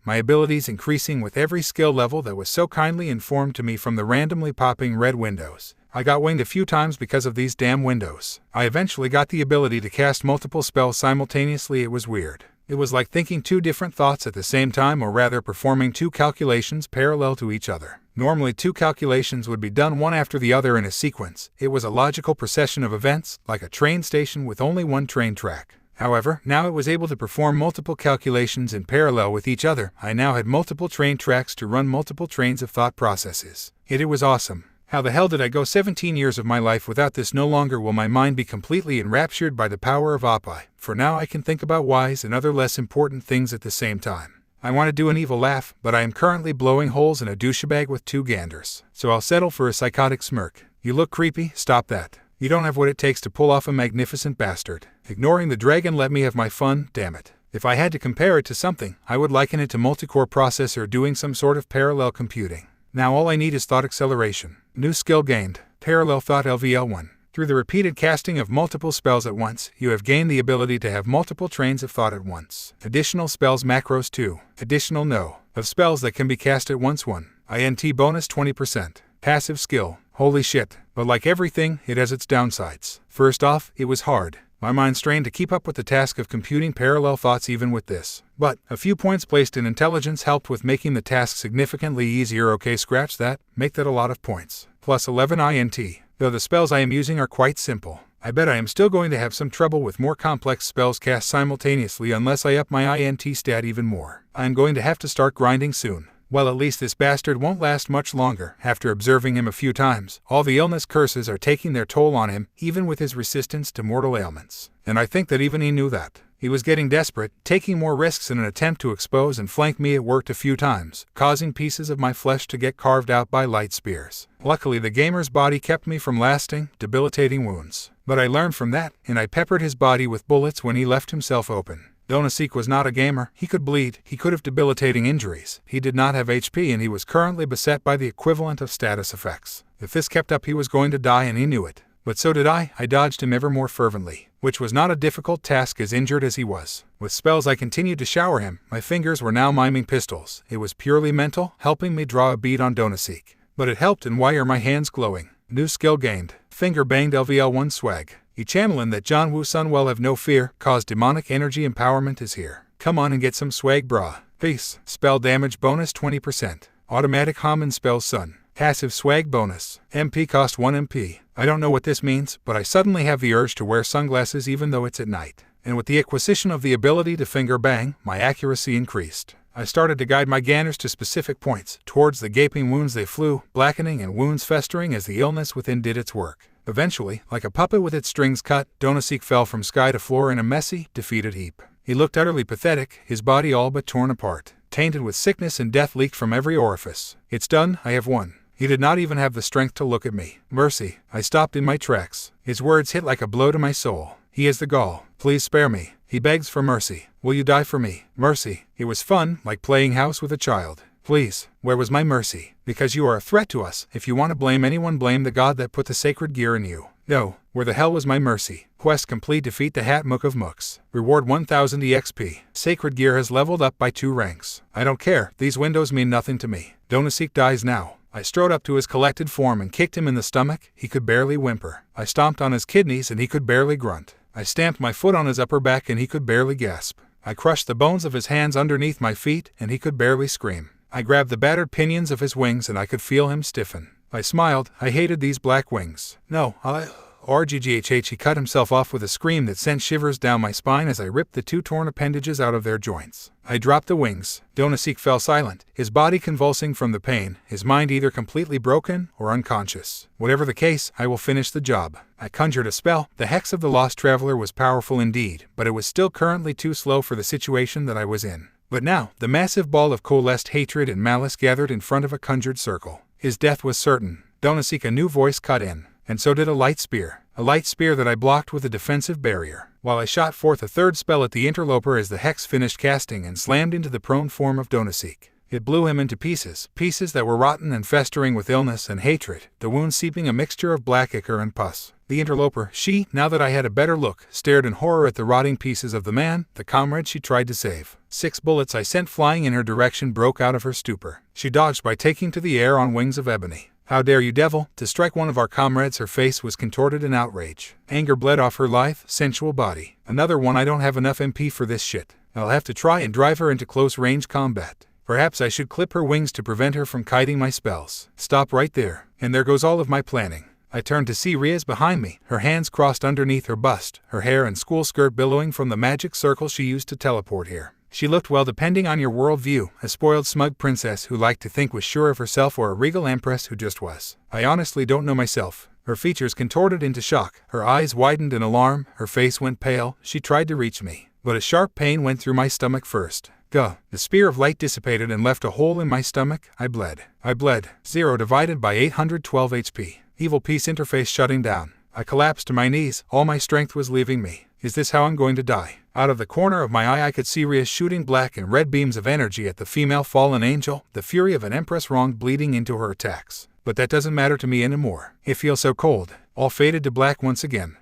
my abilities increasing with every skill level that was so kindly informed to me from the randomly popping red windows. I got winged a few times because of these damn windows. I eventually got the ability to cast multiple spells simultaneously. It was weird. It was like thinking two different thoughts at the same time, or rather performing two calculations parallel to each other. Normally, two calculations would be done one after the other in a sequence. It was a logical procession of events, like a train station with only one train track. However, now it was able to perform multiple calculations in parallel with each other. I now had multiple train tracks to run multiple trains of thought processes. It was awesome. How the hell did I go 17 years of my life without this? No longer will my mind be completely enraptured by the power of Oppai. For now I can think about whys and other less important things at the same time. I want to do an evil laugh, but I am currently blowing holes in a douchebag with two ganders. So I'll settle for a psychotic smirk. You look creepy, stop that. You don't have what it takes to pull off a magnificent bastard. Ignoring the dragon, let me have my fun, damn it. If I had to compare it to something, I would liken it to multi-core processor doing some sort of parallel computing. Now all I need is thought acceleration. New skill gained, Parallel Thought LVL1. Through the repeated casting of multiple spells at once, you have gained the ability to have multiple trains of thought at once. Additional spells macros 2. Additional no. Of spells that can be cast at once 1. INT bonus 20%. Passive skill. Holy shit. But like everything, it has its downsides. First off, it was hard. My mind strained to keep up with the task of computing parallel thoughts even with this. But a few points placed in intelligence helped with making the task significantly easier. Okay, scratch that. Make that a lot of points. Plus 11 INT. Though the spells I am using are quite simple. I bet I am still going to have some trouble with more complex spells cast simultaneously unless I up my INT stat even more. I am going to have to start grinding soon. Well, at least this bastard won't last much longer. After observing him a few times, all the illness curses are taking their toll on him, even with his resistance to mortal ailments. And I think that even he knew that. He was getting desperate, taking more risks in an attempt to expose and flank me. It worked a few times, causing pieces of my flesh to get carved out by light spears. Luckily, the gamer's body kept me from lasting, debilitating wounds. But I learned from that, and I peppered his body with bullets when he left himself open. Donasik was not a gamer. He could bleed. He could have debilitating injuries. He did not have HP, and he was currently beset by the equivalent of status effects. If this kept up, he was going to die, and he knew it. But so did I. I dodged him ever more fervently, which was not a difficult task as injured as he was. With spells I continued to shower him. My fingers were now miming pistols. It was purely mental, helping me draw a bead on Donasik. But it helped, and why are my hands glowing? New skill gained. Finger banged LVL1 swag. You channeling that John Woo Sunwell, have no fear, cause demonic energy empowerment is here. Come on and get some swag, brah. Peace. Spell damage bonus 20%. Automatic hum and spell sun. Passive swag bonus. MP cost 1 MP. I don't know what this means, but I suddenly have the urge to wear sunglasses even though it's at night. And with the acquisition of the ability to finger bang, my accuracy increased. I started to guide my ganners to specific points. Towards the gaping wounds they flew, blackening and wounds festering as the illness within did its work. Eventually, like a puppet with its strings cut, Donasik fell from sky to floor in a messy, defeated heap. He looked utterly pathetic, his body all but torn apart. Tainted with sickness and death leaked from every orifice. It's done, I have won. He did not even have the strength to look at me. Mercy. I stopped in my tracks. His words hit like a blow to my soul. He has the gall. Please spare me. He begs for mercy. Will you die for me? Mercy. It was fun, like playing house with a child. Please, where was my mercy? Because you are a threat to us. If you want to blame anyone, blame the god that put the sacred gear in you. No, where the hell was my mercy? Quest complete. Defeat the Hat Mook of Mooks. Reward 1000 EXP. Sacred gear has leveled up by 2 ranks. I don't care. These windows mean nothing to me. Donasik dies now. I strode up to his collected form and kicked him in the stomach. He could barely whimper. I stomped on his kidneys and he could barely grunt. I stamped my foot on his upper back and he could barely gasp. I crushed the bones of his hands underneath my feet and he could barely scream. I grabbed the battered pinions of his wings and I could feel him stiffen. I smiled. I hated these black wings. No, RGGHH. He cut himself off with a scream that sent shivers down my spine as I ripped the 2 torn appendages out of their joints. I dropped the wings. Donasik fell silent, his body convulsing from the pain, his mind either completely broken or unconscious. Whatever the case, I will finish the job. I conjured a spell. The Hex of the Lost Traveler was powerful indeed, but it was still currently too slow for the situation that I was in. But now, the massive ball of coalesced hatred and malice gathered in front of a conjured circle. His death was certain. Donasik, a new voice cut in. And so did a light spear that I blocked with a defensive barrier, while I shot forth a 3rd spell at the interloper as the hex finished casting and slammed into the prone form of Donasik. It blew him into pieces that were rotten and festering with illness and hatred, the wounds seeping a mixture of black ichor and pus. The interloper, she, now that I had a better look, stared in horror at the rotting pieces of the man, the comrade she tried to save. 6 bullets I sent flying in her direction broke out of her stupor. She dodged by taking to the air on wings of ebony. How dare you, devil, to strike one of our comrades? Her face was contorted in outrage. Anger bled off her lithe, sensual body. Another one. I don't have enough MP for this shit. I'll have to try and drive her into close-range combat. Perhaps I should clip her wings to prevent her from kiting my spells. Stop right there, and there goes all of my planning. I turned to see Riaz behind me, her hands crossed underneath her bust, her hair and school skirt billowing from the magic circle she used to teleport here. She looked, well, depending on your worldview, a spoiled smug princess who liked to think was sure of herself, or a regal empress who just was. I honestly don't know myself. Her features contorted into shock, her eyes widened in alarm, her face went pale. She tried to reach me, but a sharp pain went through my stomach first. Gah! The spear of light dissipated and left a hole in my stomach. I bled. 0 divided by 812 HP. Evil peace interface shutting down. I collapsed to my knees. All my strength was leaving me. Is this how I'm going to die? Out of the corner of my eye I could see Riaz shooting black and red beams of energy at the female fallen angel, the fury of an empress wronged bleeding into her attacks. But that doesn't matter to me anymore. It feels so cold. All faded to black once again.